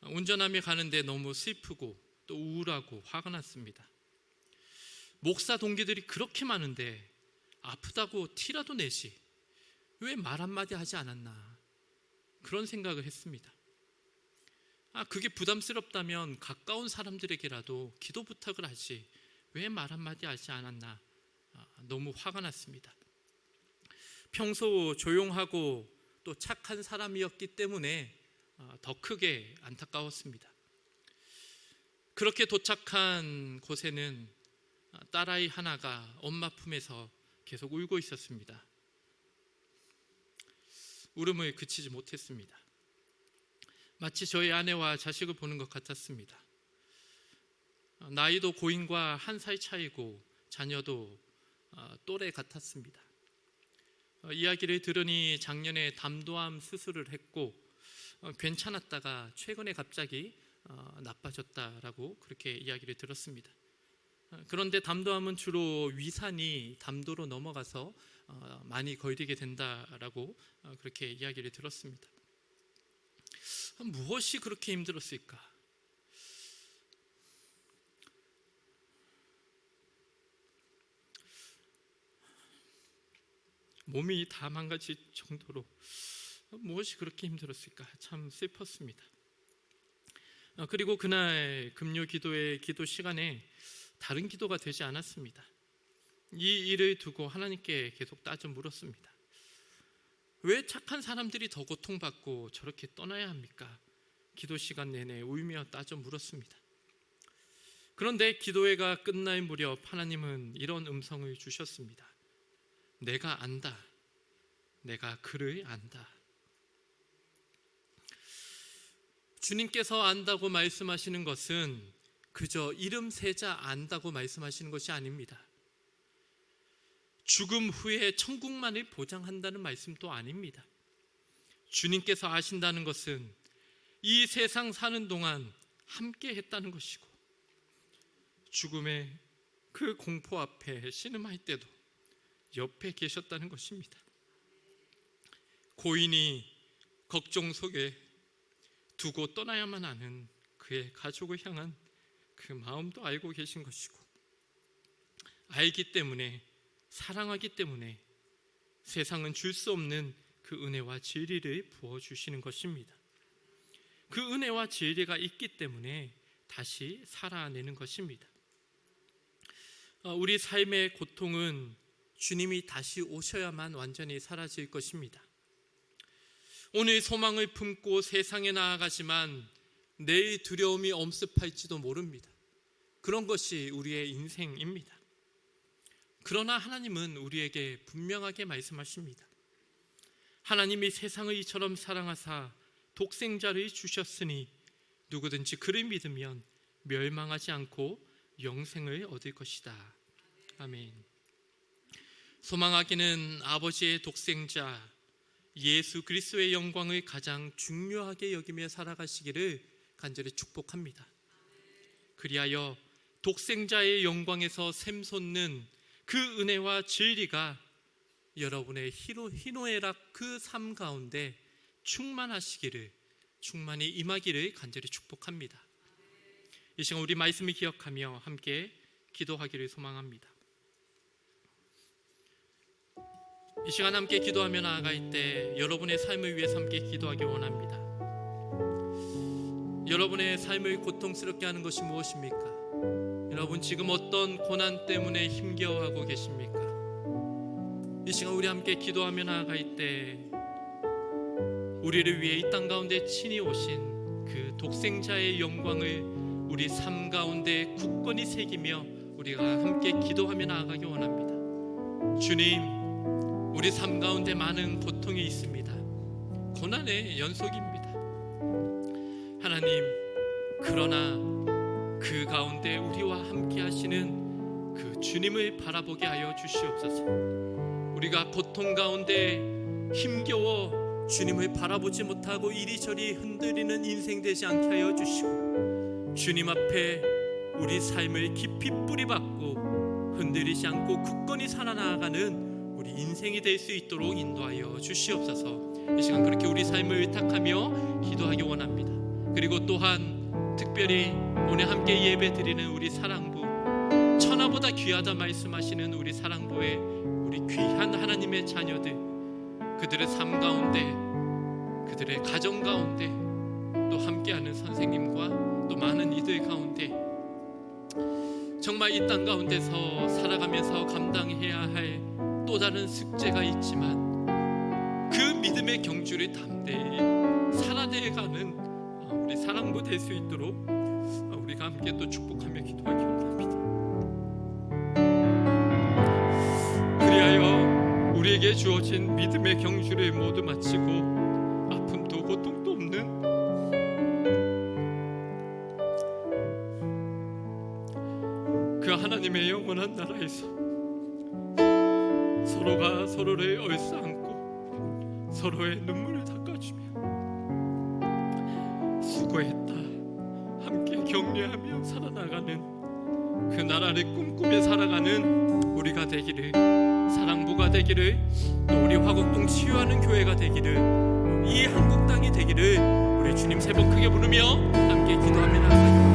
운전하며 가는데 너무 슬프고 또 우울하고 화가 났습니다. 목사 동기들이 그렇게 많은데 아프다고 티라도 내지 왜 말 한마디 하지 않았나 그런 생각을 했습니다. 그게 부담스럽다면 가까운 사람들에게라도 기도 부탁을 하지 왜 말 한마디 하지 않았나 너무 화가 났습니다. 평소 조용하고 또 착한 사람이었기 때문에 더 크게 안타까웠습니다. 그렇게 도착한 곳에는 딸아이 하나가 엄마 품에서 계속 울고 있었습니다. 울음을 그치지 못했습니다. 마치 저희 아내와 자식을 보는 것 같았습니다. 나이도 고인과 1살 차이고 자녀도 또래 같았습니다. 이야기를 들으니 작년에 담도암 수술을 했고 괜찮았다가 최근에 갑자기 나빠졌다라고 그렇게 이야기를 들었습니다. 그런데 담도암은 주로 위산이 담도로 넘어가서 많이 걸리게 된다라고 그렇게 이야기를 들었습니다. 무엇이 그렇게 힘들었을까? 몸이 다 망가질 정도로 무엇이 그렇게 힘들었을까? 참 슬펐습니다. 그리고 그날 금요 기도의 기도 시간에 다른 기도가 되지 않았습니다. 이 일을 두고 하나님께 계속 따져 물었습니다. 왜 착한 사람들이 더 고통받고 저렇게 떠나야 합니까? 기도 시간 내내 울며 따져 물었습니다. 그런데 기도회가 끝날 무렵 하나님은 이런 음성을 주셨습니다. 내가 안다. 내가 그를 안다. 주님께서 안다고 말씀하시는 것은 그저 이름 세자 안다고 말씀하시는 것이 아닙니다. 죽음 후에 천국만을 보장한다는 말씀도 아닙니다. 주님께서 아신다는 것은 이 세상 사는 동안 함께 했다는 것이고 죽음의 그 공포 앞에 신음할 때도 옆에 계셨다는 것입니다. 고인이 걱정 속에 두고 떠나야만 하는 그의 가족을 향한 그 마음도 알고 계신 것이고 알기 때문에 사랑하기 때문에 세상은 줄 수 없는 그 은혜와 진리를 부어주시는 것입니다. 그 은혜와 진리가 있기 때문에 다시 살아내는 것입니다. 우리 삶의 고통은 주님이 다시 오셔야만 완전히 사라질 것입니다. 오늘 소망을 품고 세상에 나아가지만 내일 두려움이 엄습할지도 모릅니다. 그런 것이 우리의 인생입니다. 그러나 하나님은 우리에게 분명하게 말씀하십니다. 하나님이 세상을 이처럼 사랑하사 독생자를 주셨으니 누구든지 그를 믿으면 멸망하지 않고 영생을 얻을 것이다. 아멘. 소망하기는 아버지의 독생자 예수 그리스도의 영광을 가장 중요하게 여기며 살아가시기를 간절히 축복합니다. 그리하여 독생자의 영광에서 샘솟는 그 은혜와 진리가 여러분의 희노애락 그 삶 가운데 충만하시기를, 충만히 임하기를 간절히 축복합니다. 이 시간 우리 말씀을 기억하며 함께 기도하기를 소망합니다. 이 시간 함께 기도하며 나아갈 때 여러분의 삶을 위해서 함께 기도하기 원합니다. 여러분의 삶을 고통스럽게 하는 것이 무엇입니까? 여러분 지금 어떤 고난 때문에 힘겨워하고 계십니까? 이 시간 우리 함께 기도하며 나아갈 때 우리를 위해 이 땅 가운데 친히 오신 그 독생자의 영광을 우리 삶 가운데 굳건히 새기며 우리가 함께 기도하며 나아가기 원합니다. 주님, 우리 삶 가운데 많은 고통이 있습니다. 고난의 연속입니다. 하나님, 그러나 그 가운데 우리와 함께 하시는 그 주님을 바라보게 하여 주시옵소서. 우리가 고통 가운데 힘겨워 주님을 바라보지 못하고 이리저리 흔들리는 인생 되지 않게 하여 주시고, 주님 앞에 우리 삶을 깊이 뿌리박고 흔들리지 않고 굳건히 살아나가는 우리 인생이 될 수 있도록 인도하여 주시옵소서. 이 시간 그렇게 우리 삶을 의탁하며 기도하기 원합니다. 그리고 또한 특별히 오늘 함께 예배 드리는 우리 사랑부, 천하보다 귀하다 말씀하시는 우리 사랑부의 우리 귀한 하나님의 자녀들, 그들의 삶 가운데, 그들의 가정 가운데, 또 함께하는 선생님과 또 많은 이들 가운데 정말 이 땅 가운데서 살아가면서 감당해야 할 또 다른 숙제가 있지만 그 믿음의 경주를 담대히 살아내가는 우리 사랑부 될 수 있도록 우리가 함께 또 축복하며 기도하기 원합니다. 그리하여 우리에게 주어진 믿음의 경주를 모두 마치고 아픔도 고통도 없는 그 하나님의 영원한 나라에서 서로가 서로를 얼싸안고 서로의 눈물을 닦아주며 수고했다 함께 격려하며 살아나가는 그 나라를 꿈꾸며 살아가는 우리가 되기를, 사랑부가 되기를, 또 우리 화곡동 치유하는 교회가 되기를, 이 한국 땅이 되기를 우리 주님 세 번 크게 부르며 함께 기도하며 나아가요.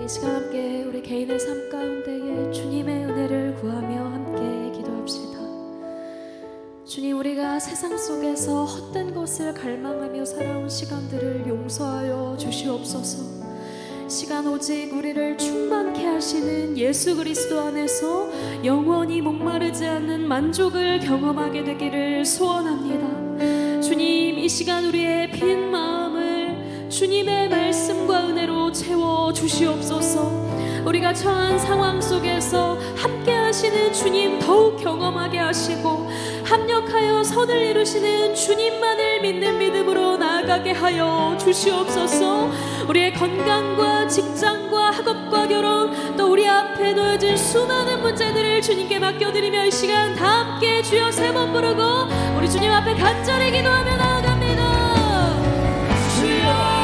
이 시간 함께 우리 개인의 삶 가운데에 주님의 은혜를 구하며 함께 기도합시다. 주님, 우리가 세상 속에서 헛된 것을 갈망하며 살아온 시간들을 용서하여 주시옵소서. 시간 오직 우리를 충만케 하시는 예수 그리스도 안에서 영원히 목마르지 않는 만족을 경험하게 되기를 소원합니다. 주님, 이 시간 우리의 빈 마음을 주님의 말씀과 은혜로 채워 주시옵소서. 우리가 처한 상황 속에서 함께 하시는 주님 더욱 경험하게 하시고 합력하여 선을 이루시는 주님만을 믿는 믿음으로 나아가게 하여 주시옵소서. 우리의 건강과 직장과 학업과 결혼, 또 우리 앞에 놓여진 수많은 문제들을 주님께 맡겨드리며 이 시간 다 함께 주여 세 번 부르고 우리 주님 앞에 간절히 기도하며 나아갑니다. 주여,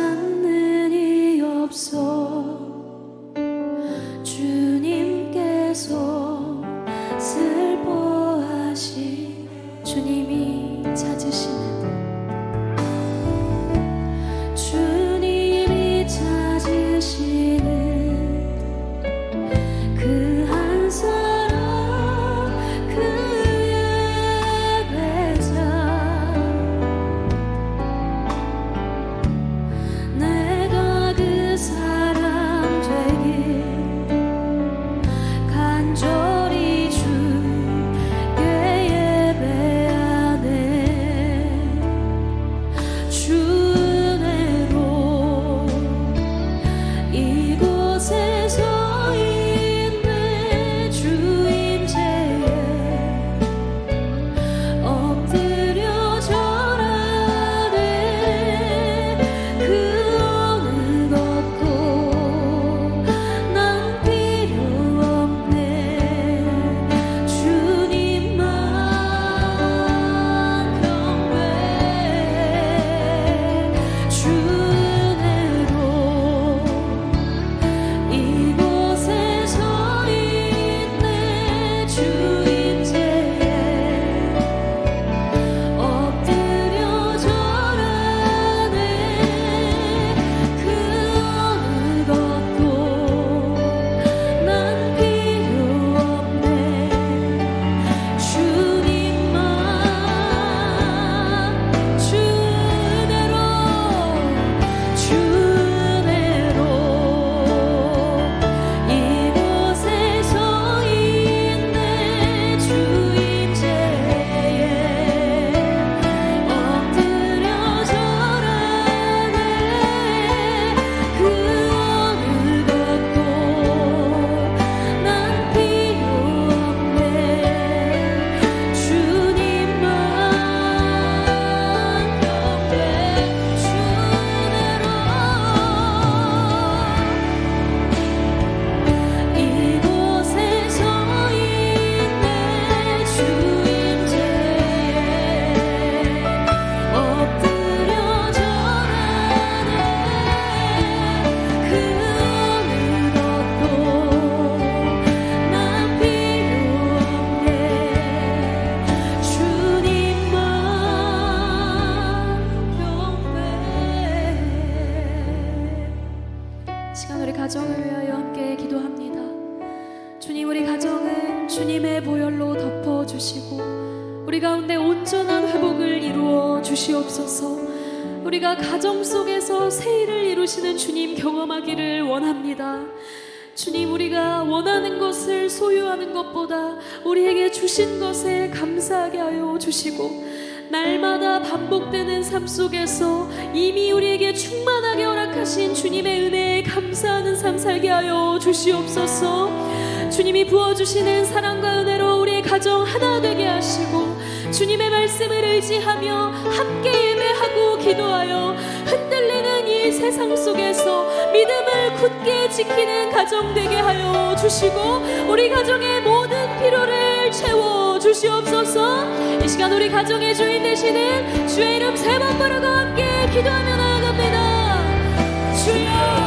찾는 이 없어 주님께서 슬퍼하시 주님이 찾으시는 주님이 찾으시는 그 한 사람 그 예배자 내가 그 사람 되길 간절히 주께 예배하네 주 은혜로 이곳에 서 있네 주 임재에 엎드려 절하네 그 어느 것도 난 필요 없네 주님만 경배 주 은혜로 이곳에 서 있네 주 임재에 엎드려 절하네 그 어느 것도 난 필요 없네 주님만 주 은혜로 이곳에 서 있네 주 임재에 엎드려 절하네 그 어느 것도 난 필요 없네 주님만 경배 주 은혜로 이곳에 서 있네 주 임재에 엎드려 절하네 그 어느 것도 난 필요 없네 주님만 경배 시간 우리 가정을 위하여 함께 기도합니다. 주님 우리 가정은 주님의 보혈로 덮어주시고 우리 가운데 온전한 회복을 이루어 주시옵소서. 우리가 가정 속에서 새 일을 이루시는 주님 경험하기를 원합니다. 주님 우리가 원하는 것을 소유하는 것보다 우리에게 주신 것에 감사하게 하여 주시고 날마다 반복되는 삶 속에서 이미 우리에게 충만하게 허락하신 주님의 은혜에 감사하는 삶 살게 하여 주시옵소서. 주님이 부어주시는 사랑과 은혜로 우리의 가정 하나 되게 하시고 주님의 말씀을 의지하며 함께 예배하고 기도하여 흔들리는 이 세상 속에서 믿음을 굳게 지키는 가정 되게 하여 주시고 우리 가정의 모든 필요를 채워 주시옵소서. 이 시간 우리 가정의 주인 되시는 주의 이름 세 번 부르고 함께 기도하며 나아갑니다. 주여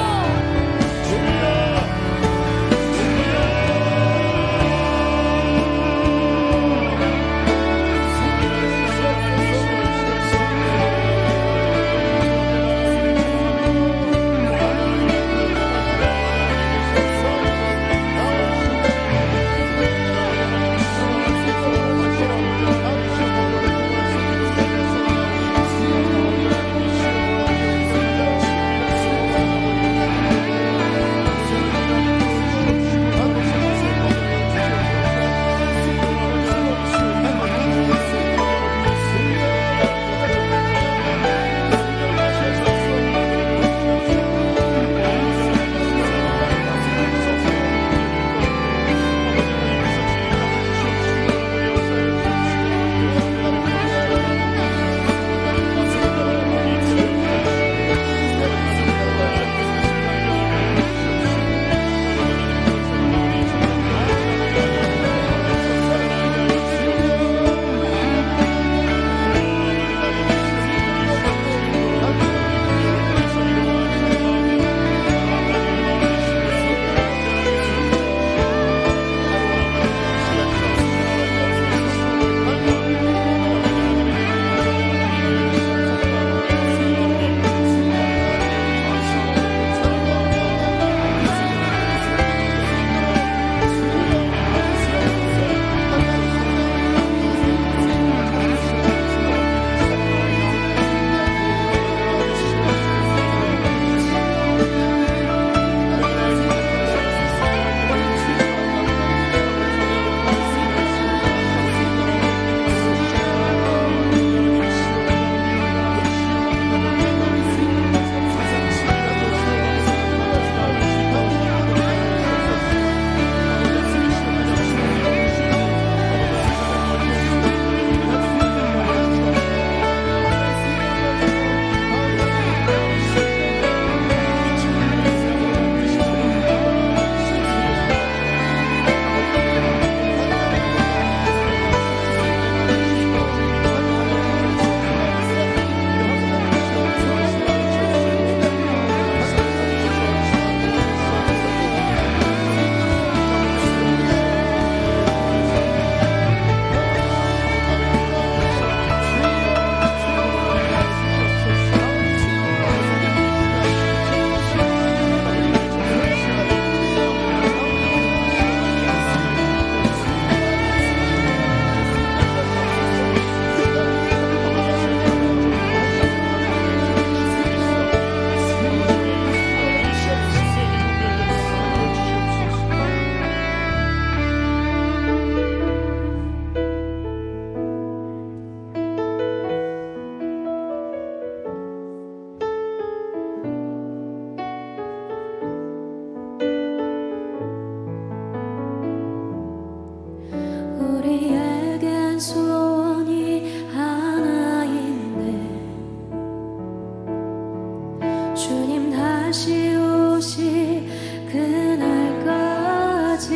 다시 오실 그날까지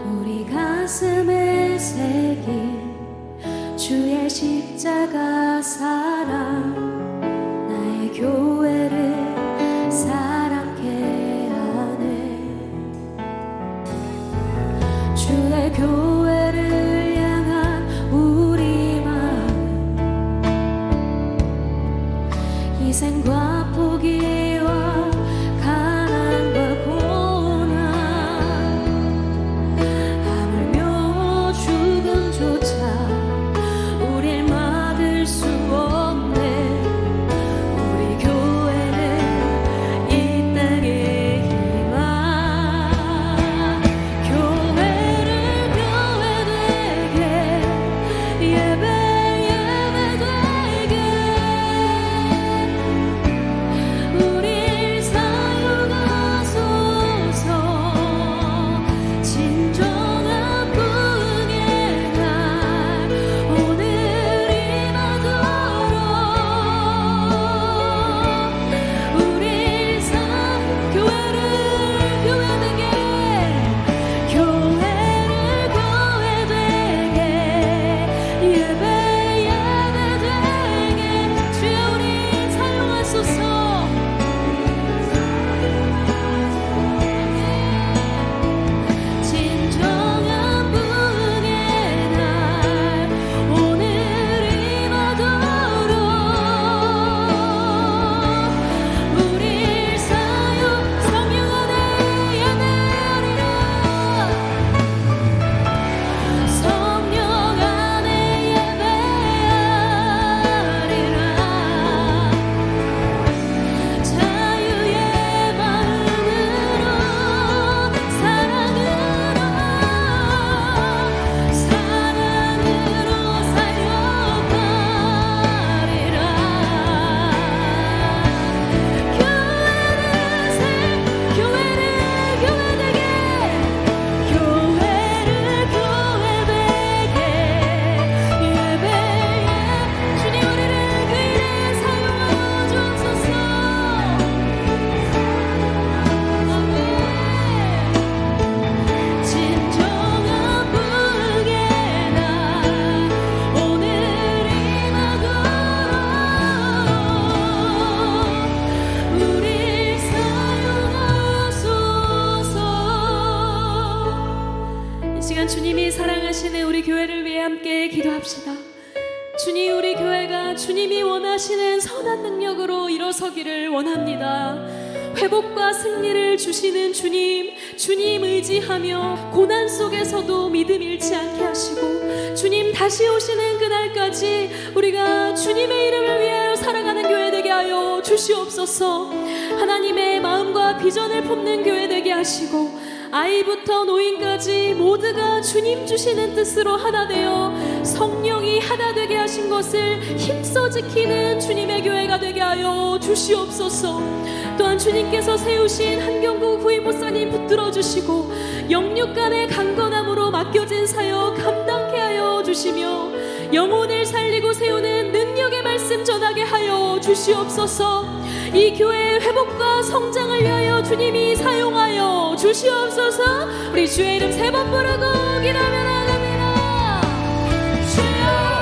우리 가슴에 새긴 주의 십자가 사랑 나의 교회를 사랑케 하네. 주의 교회를 향한 우리 마음 희생과 포기와 가난과 고난 하물며 죽음조차 우릴 막을 수 없네. 우리 교회는 이 땅의 희망 교회를 교회되게 예배 예배되게 우릴 사용하소서. 진정한 부흥의 날 오늘이 마도록 우릴 교회를 교회되게 교회를 교회되게 예배 예배되게 주여 우리 사용하소서. 진정한 부흥의 날 오늘이 마도록 우릴 사용 성령 안에 예배하리라. 성령 안에 예배하리라. 자유의 마음으로 사랑으로 사용하리라. 교회를 교회되게 교회를 교회되게 예배에 주님 우리를 그 일에 사용하여 주옵소서. 진정한 부흥의 날 오늘이 마도록 우릴 사용하소서. 이 시간 주님이 사랑하시는 우리 교회를 위해 함께 기도합시다. 주님, 우리 교회가 주님이 원하시는 선한 능력으로 일어서기를 원합니다. 회복과 승리를 주시는 주님 의지하며 고난 속에서도 믿음 잃지 않게 하시고 주님 다시 오시는 그날까지 우리가 주님의 이름을 위하여 살아가는 교회 되게 하여 주시옵소서. 하나님의 마음과 비전을 품는 교회 되게 하시고 아이부터 노인까지 모두가 주님 주시는 뜻으로 하나 되어 성령이 하나 되게 하신 것을 힘써 지키는 주님의 교회가 되게 하여 주시옵소서. 또한 주님께서 세우신 한경구 부임목사님 붙들어 주시고 영육 간의 강건함으로 맡겨진 사역 감당케 하여 주시며 영혼을 살리고 세우는 능력의 말씀 전하게 하여 주시옵소서. 이 교회의 회복과 성장을 위하여 주님이 사용하여 주시옵소서. 우리 주의 이름 세 번 부르고 기도하며 나갑니다. 주여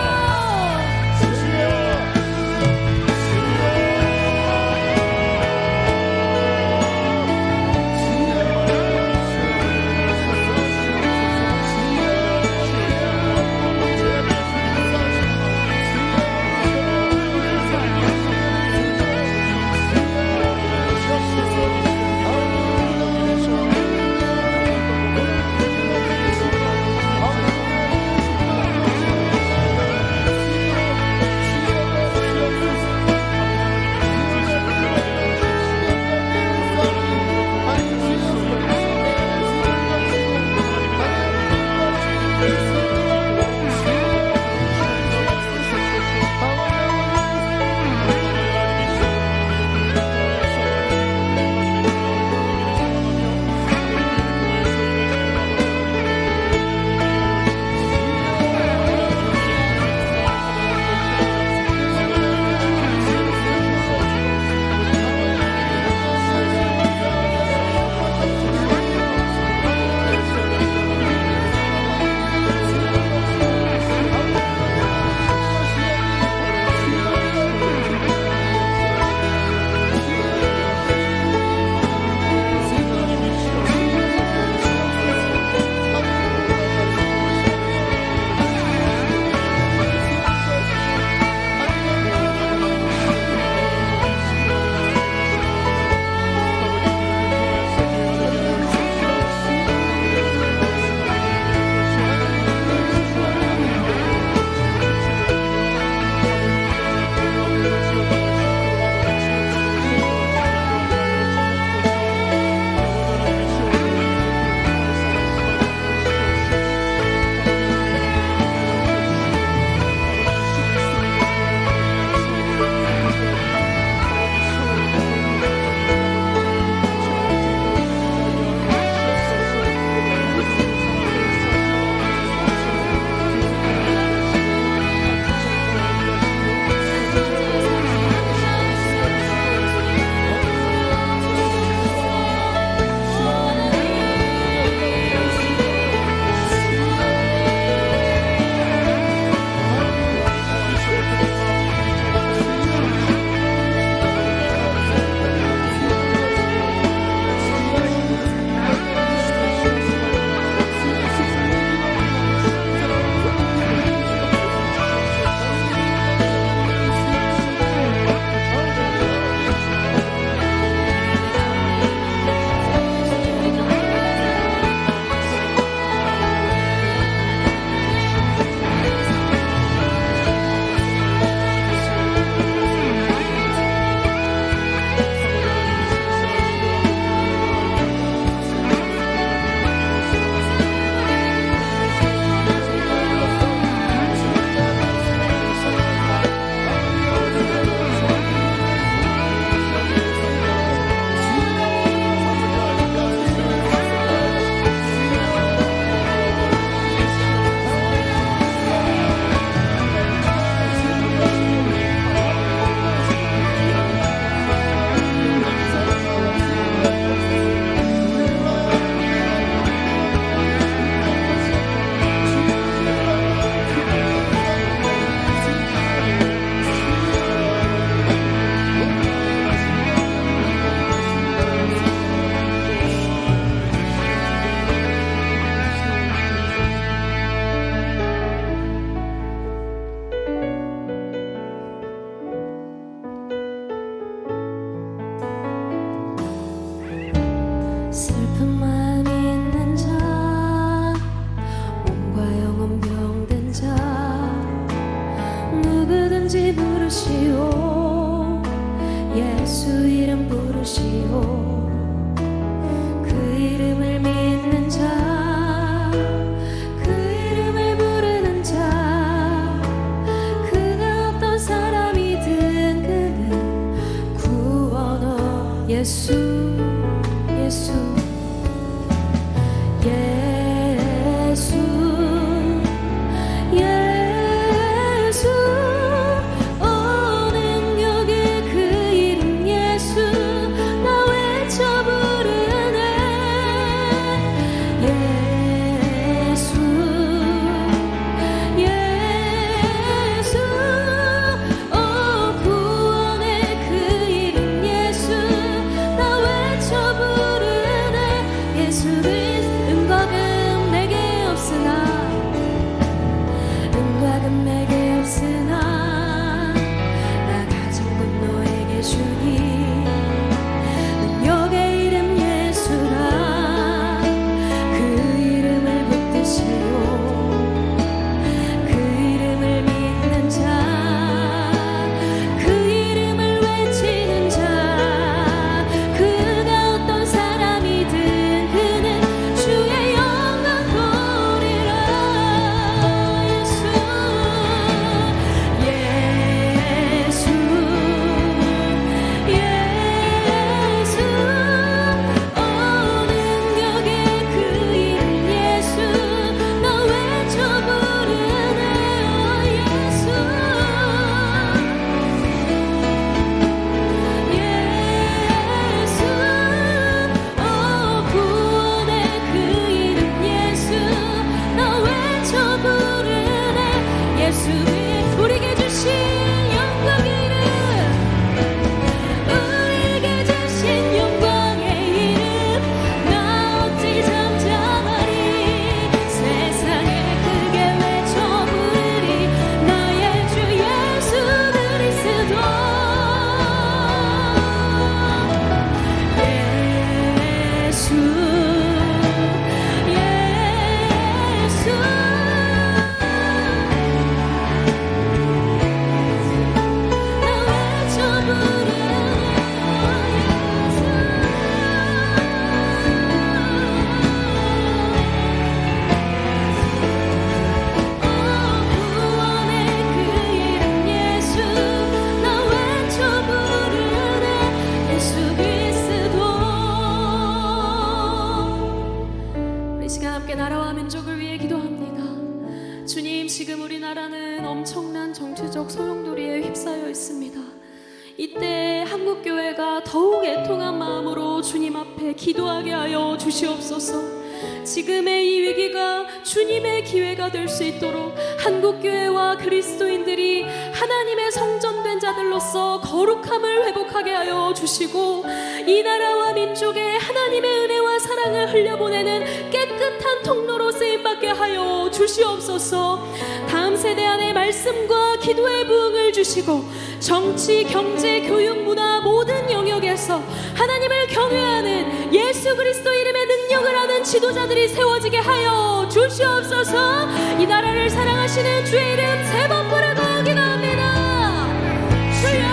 부르시오 예수 이름 부르시오 그 이름을 믿는 자 그 이름을 부르는 자 그가 어떤 사람이든 그는 구원어 예수 예수 예수 예수 오 능력의 그 이름 예수 나 외쳐 부르네 예수 예수 오 구원의 그 이름 예수 나 외쳐 부르네 예수 은과 금 내게 없으나 은과 금 내게 없으나 나 가진 것 너에게 주니 능력의 이름 예수라 그 이름을 붙드시오 그 이름을 믿는 자 그 이름을 외치는 자 그가 어떤 사람이든 그는 주의 영광 보리라 예수 예수 예수 오 능력의 그 이름 예수 나 외쳐 부르네 예수 예수 오 구원의 그 이름 예수 나 외쳐 부르네 예수 우리에게 주신 영광의 이름 우리에게 주신 영광의 이름 나 어찌 잠잠하리 세상에 크게 외쳐 부르리 나의 주 예수 그리스도 예수 예수 나 외쳐 부르네 구원의 그 이름 예수 나 외쳐 부르네 예수 그리스도 우리 시간 함께 나라와 민족을 위해 기도합니다. 주님 지금 우리나라는 엄청난 정치적 소용돌이에 휩싸여 있습니다. 이때 한국교회가 더욱 애통한 마음으로 주님 앞에 기도하게 하여 주시옵소서. 지금의 이 위기가 주님의 기회가 될 수 있도록 한국교회와 그리스도인들이 하나님의 성전된 자들로서 거룩함을 회복하게 하여 주시고 이 나라와 민족에 하나님의 은혜와 사랑을 흘려보내는 깨끗한 통로로 쓰임받게 하여 주시옵소서. 다음 세대 안에 말씀과 기도의 부흥을 주시고 정치, 경제, 교육, 문화 모든 영역에서 하나님을 경외하는 예수 그리스도 이름의 능력을 아는 지도자들이 세워지게 하여 주시옵소서. 이 나라를 사랑하시는 주의 이름 세 번 부르고 기도합니다. 주여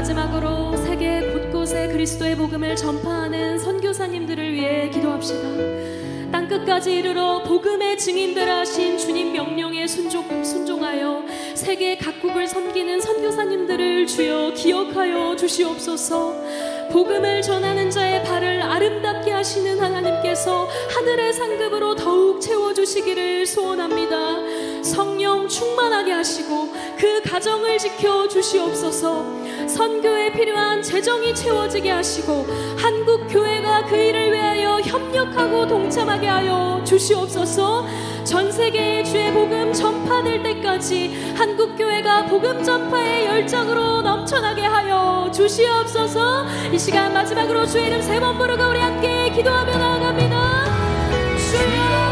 마지막으로 세계 곳곳에 그리스도의 복음을 전파하는 선교사님들을 위해 기도합시다. 땅끝까지 이르러 복음의 증인되라 하신 주님 명령에 순종하여 세계 각국을 섬기는 선교사님들을 주여 기억하여 주시옵소서. 복음을 전하는 자의 발을 아름답게 하시는 하나님께서 하늘의 상급으로 더욱 채워주시기를 소원합니다. 성령 충만하게 하시고 그 가정을 지켜 주시옵소서. 선교에 필요한 재정이 채워지게 하시고 한국 교회가 그 일을 위하여 협력하고 동참하게 하여 주시옵소서. 전 세계에 주의 복음 전파될 때까지 한국 교회가 복음 전파의 열정으로 넘쳐나게 하여 주시옵소서. 이 시간 마지막으로 주의 이름 3번 부르고 우리 함께 기도하며 나아갑니다. 주여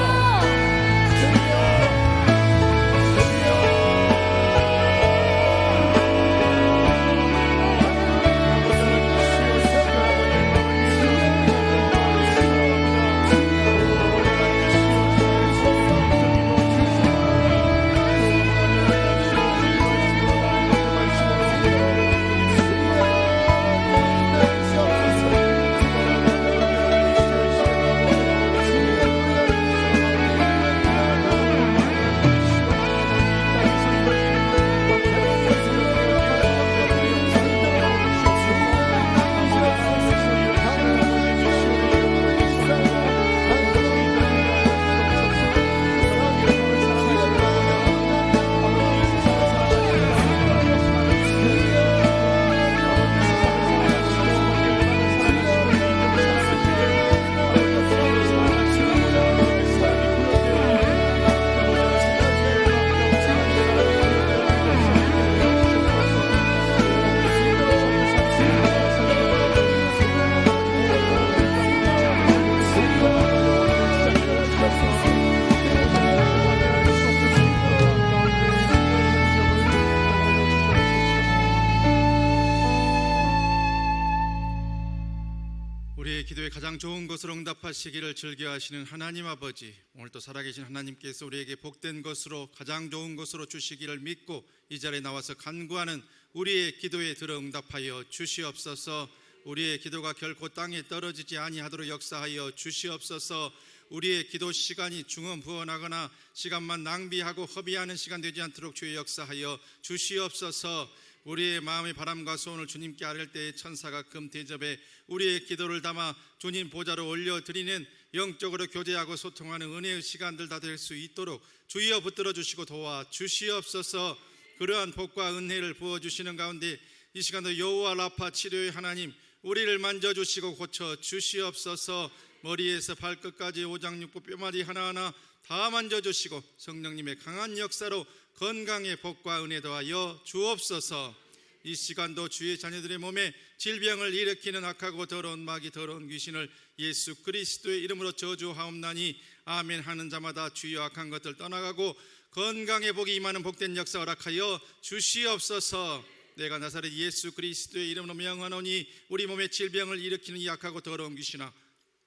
우리의 기도에 가장 좋은 것으로 응답하시기를 즐겨하시는 하나님 아버지, 오늘도 살아계신 하나님께서 우리에게 복된 것으로 가장 좋은 것으로 주시기를 믿고 이 자리에 나와서 간구하는 우리의 기도에 들어 응답하여 주시옵소서. 우리의 기도가 결코 땅에 떨어지지 아니하도록 역사하여 주시옵소서. 우리의 기도 시간이 중언부언하거나 시간만 낭비하고 허비하는 시간 되지 않도록 주의 역사하여 주시옵소서. 우리의 마음의 바람과 소원을 주님께 아뢰을 때에 천사가 금 대접에 우리의 기도를 담아 주님 보좌로 올려드리는 영적으로 교제하고 소통하는 은혜의 시간들 다 될 수 있도록 주여 붙들어 주시고 도와 주시옵소서. 그러한 복과 은혜를 부어주시는 가운데 이 시간도 여호와 라파 치료의 하나님, 우리를 만져주시고 고쳐 주시옵소서. 머리에서 발끝까지 오장육부 뼈마디 하나하나 다 만져주시고 성령님의 강한 역사로 건강의 복과 은혜 더하여 주옵소서. 이 시간도 주의 자녀들의 몸에 질병을 일으키는 악하고 더러운 마귀 더러운 귀신을 예수 그리스도의 이름으로 저주하옵나니 아멘 하는 자마다 주여 악한 것들 떠나가고 건강의 복이 임하는 복된 역사 허락하여 주시옵소서. 내가 나사렛 예수 그리스도의 이름으로 명하노니 우리 몸에 질병을 일으키는 이 악하고 더러운 귀신아,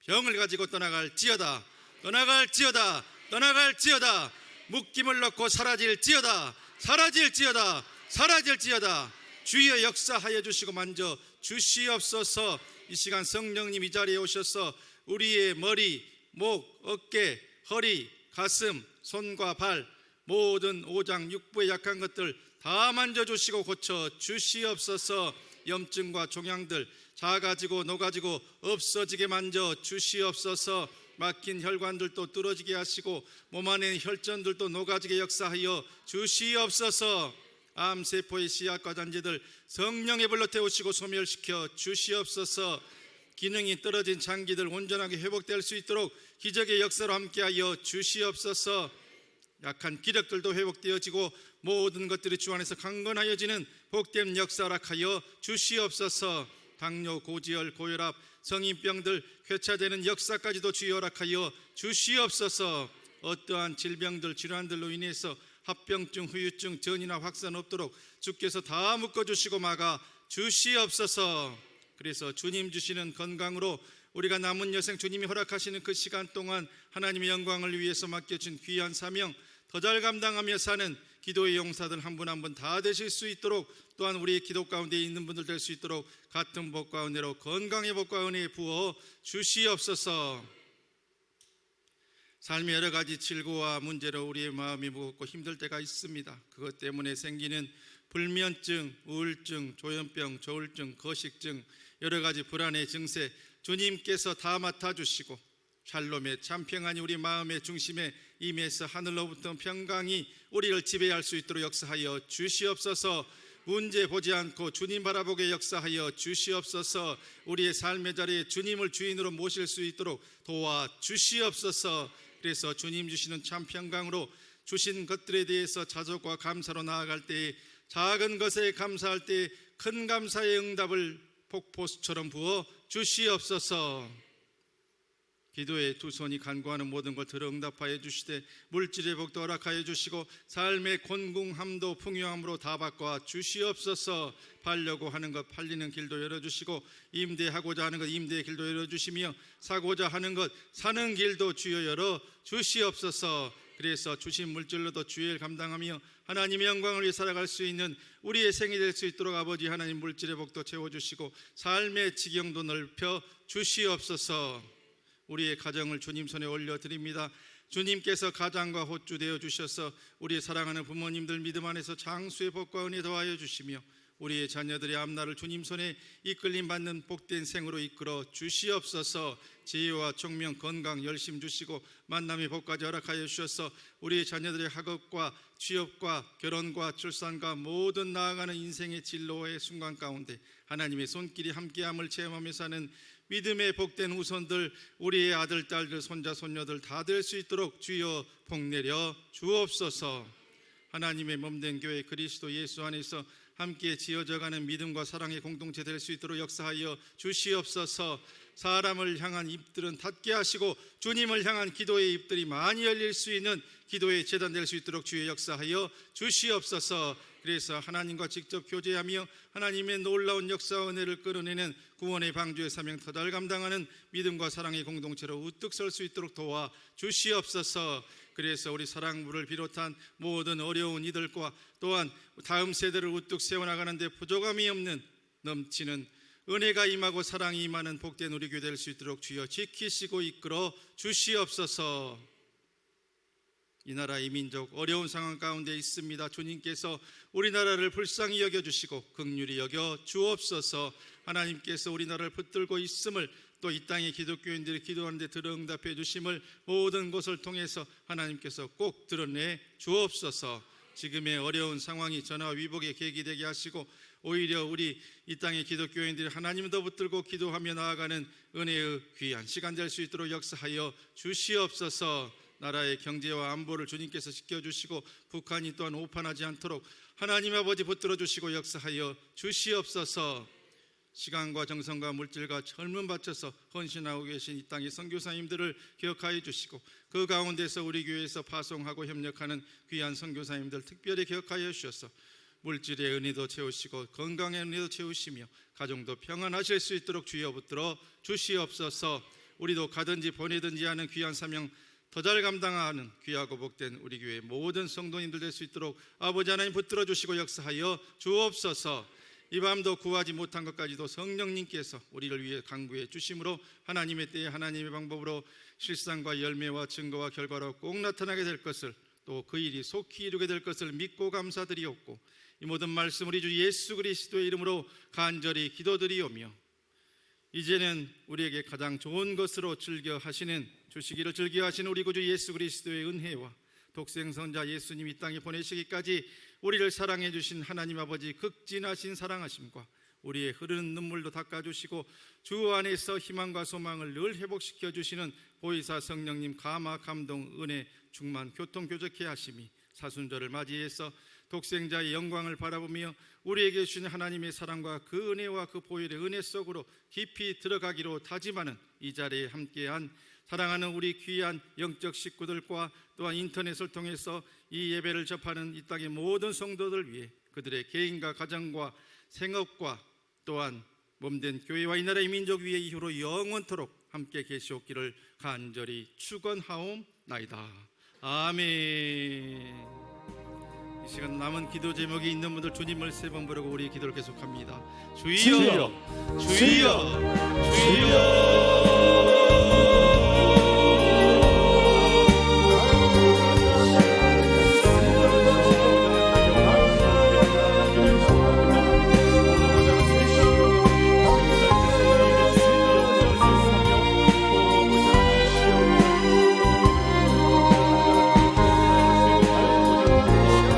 병을 가지고 떠나갈지어다, 떠나갈지어다, 떠나갈지어다. 묶임을 놓고 사라질지어다, 사라질지어다, 사라질지어다. 주여 역사하여 주시고 만져 주시옵소서. 이 시간 성령님 이 자리에 오셔서 우리의 머리, 목, 어깨, 허리, 가슴, 손과 발, 모든 오장 육부의 약한 것들 다 만져주시고 고쳐 주시옵소서. 염증과 종양들 작아지고 녹아지고 없어지게 만져 주시옵소서. 막힌 혈관들도 뚫어지게 하시고 몸 안에 혈전들도 녹아지게 역사하여 주시옵소서. 암세포의 씨앗과 잔재들 성령의 불로 태우시고 소멸시켜 주시옵소서. 기능이 떨어진 장기들 온전하게 회복될 수 있도록 기적의 역사로 함께하여 주시옵소서. 약한 기력들도 회복되어지고 모든 것들이 주 안에서 강건하여지는 복된 역사 허락하여 주시옵소서. 당뇨, 고지혈, 고혈압, 성인병들 쾌차되는 역사까지도 주여 허락하여 주시옵소서. 어떠한 질병들, 질환들로 인해서 합병증, 후유증, 전이나 확산 없도록 주께서 다 묶어주시고 막아 주시옵소서. 그래서 주님 주시는 건강으로 우리가 남은 여생 주님이 허락하시는 그 시간 동안 하나님의 영광을 위해서 맡겨진 귀한 사명 더 잘 감당하며 사는 기도의 용사들 한 분 한 분 다 되실 수 있도록, 또한 우리 기도 가운데 있는 분들 될 수 있도록 같은 복과 은혜로 건강의 복과 은혜 부어 주시옵소서. 삶의 여러 가지 질고와 문제로 우리의 마음이 무겁고 힘들 때가 있습니다. 그것 때문에 생기는 불면증, 우울증, 조현병, 조울증, 거식증, 여러 가지 불안의 증세 주님께서 다 맡아주시고 샬롬의 참 평안이 우리 마음의 중심에 임해서 하늘로부터 평강이 우리를 지배할 수 있도록 역사하여 주시옵소서. 문제 보지 않고 주님 바라보게 역사하여 주시옵소서. 우리의 삶의 자리에 주님을 주인으로 모실 수 있도록 도와 주시옵소서. 그래서 주님 주시는 참 평강으로 주신 것들에 대해서 자족과 감사로 나아갈 때에, 작은 것에 감사할 때에 큰 감사의 응답을 폭포수처럼 부어 주시옵소서. 기도의 두 손이 간구하는 모든 것들을 응답하여 주시되 물질의 복도 허락하여 주시고 삶의 곤궁함도 풍요함으로 다 바꿔 주시옵소서. 팔려고 하는 것 팔리는 길도 열어주시고 임대하고자 하는 것 임대의 길도 열어주시며 사고자 하는 것 사는 길도 주여 열어 주시옵소서. 그래서 주신 물질로도 주의 일 감당하며 하나님의 영광을 위해 살아갈 수 있는 우리의 생이 될 수 있도록 아버지 하나님 물질의 복도 채워주시고 삶의 지경도 넓혀 주시옵소서. 우리의 가정을 주님 손에 올려드립니다. 주님께서 가장과 호주 되어 주셔서 우리의 사랑하는 부모님들 믿음 안에서 장수의 복과 은혜 더하여 주시며 우리의 자녀들의 앞날을 주님 손에 이끌림 받는 복된 생으로 이끌어 주시옵소서. 지혜와 총명, 건강, 열심 주시고 만남의 복까지 허락하여 주셔서 우리의 자녀들의 학업과 취업과 결혼과 출산과 모든 나아가는 인생의 진로의 순간 가운데 하나님의 손길이 함께함을 체험하며 사는 믿음의 복된 후손들, 우리의 아들, 딸들, 손자, 손녀들 다 될 수 있도록 주여 복내려 주옵소서. 하나님의 몸된 교회 그리스도 예수 안에서 함께 지어져가는 믿음과 사랑의 공동체 될 수 있도록 역사하여 주시옵소서. 사람을 향한 입들은 닫게 하시고 주님을 향한 기도의 입들이 많이 열릴 수 있는 기도의 재단 될 수 있도록 주의 역사하여 주시옵소서. 그래서 하나님과 직접 교제하며 하나님의 놀라운 역사와 은혜를 끌어내는 구원의 방주의 사명 더 잘 감당하는 믿음과 사랑의 공동체로 우뚝 설 수 있도록 도와 주시옵소서. 그래서 우리 사랑부를 비롯한 모든 어려운 이들과 또한 다음 세대를 우뚝 세워나가는데 부족함이 없는 넘치는 은혜가 임하고 사랑이 임하는 복된 우리 교회 될 수 있도록 주여 지키시고 이끌어 주시옵소서. 이 나라 이 민족 어려운 상황 가운데 있습니다. 주님께서 우리나라를 불쌍히 여겨주시고 긍휼히 여겨 주옵소서. 하나님께서 우리나라를 붙들고 있음을 또 이 땅의 기독교인들이 기도하는데 들어 응답해 주심을 모든 것을 통해서 하나님께서 꼭 드러내 주옵소서. 지금의 어려운 상황이 전화 위복의 계기 되게 하시고 오히려 우리 이 땅의 기독교인들이 하나님을 더 붙들고 기도하며 나아가는 은혜의 귀한 시간 될 수 있도록 역사하여 주시옵소서. 나라의 경제와 안보를 주님께서 지켜주시고 북한이 또한 오판하지 않도록 하나님 아버지 붙들어 주시고 역사하여 주시옵소서. 시간과 정성과 물질과 젊음 바쳐서 헌신하고 계신 이 땅의 선교사님들을 기억하여 주시고 그 가운데서 우리 교회에서 파송하고 협력하는 귀한 선교사님들 특별히 기억하여 주셔서 물질의 은혜도 채우시고 건강의 은혜도 채우시며 가정도 평안하실 수 있도록 주여 붙들어 주시옵소서. 우리도 가든지 보내든지 하는 귀한 사명 더 잘 감당하는 귀하고 복된 우리 교회 모든 성도님들 될 수 있도록 아버지 하나님 붙들어 주시고 역사하여 주옵소서. 이 밤도 구하지 못한 것까지도 성령님께서 우리를 위해 강구해 주심으로 하나님의 때에 하나님의 방법으로 실상과 열매와 증거와 결과로 꼭 나타나게 될 것을 또 그 일이 속히 이루게 될 것을 믿고 감사드리옵고 이 모든 말씀 우리 주 예수 그리스도의 이름으로 간절히 기도드리오며 이제는 우리에게 가장 좋은 것으로 주시기를 즐겨 하시는 우리 구주 예수 그리스도의 은혜와 독생선자 예수님 이 땅에 보내시기까지 우리를 사랑해 주신 하나님 아버지 극진하신 사랑하심과 우리의 흐르는 눈물도 닦아주시고 주 안에서 희망과 소망을 늘 회복시켜 주시는 보혜사 성령님 감화 감동 은혜 충만 교통교적케 하심이 사순절을 맞이해서 독생자의 영광을 바라보며 우리에게 주신 하나님의 사랑과 그 은혜와 그 보혈의 은혜 속으로 깊이 들어가기로 다짐하는 이 자리에 함께한 사랑하는 우리 귀한 영적 식구들과 또한 인터넷을 통해서 이 예배를 접하는 이 땅의 모든 성도들 위해 그들의 개인과 가정과 생업과 또한 몸된 교회와 이 나라의 민족 위에 이후로 영원토록 함께 계시옵기를 간절히 축원하옵나이다. 아멘. 이 시간 남은 기도 제목이 있는 분들 주님을 세 번 부르고 우리 기도를 계속합니다. 주여, 주여, 주여, 주여.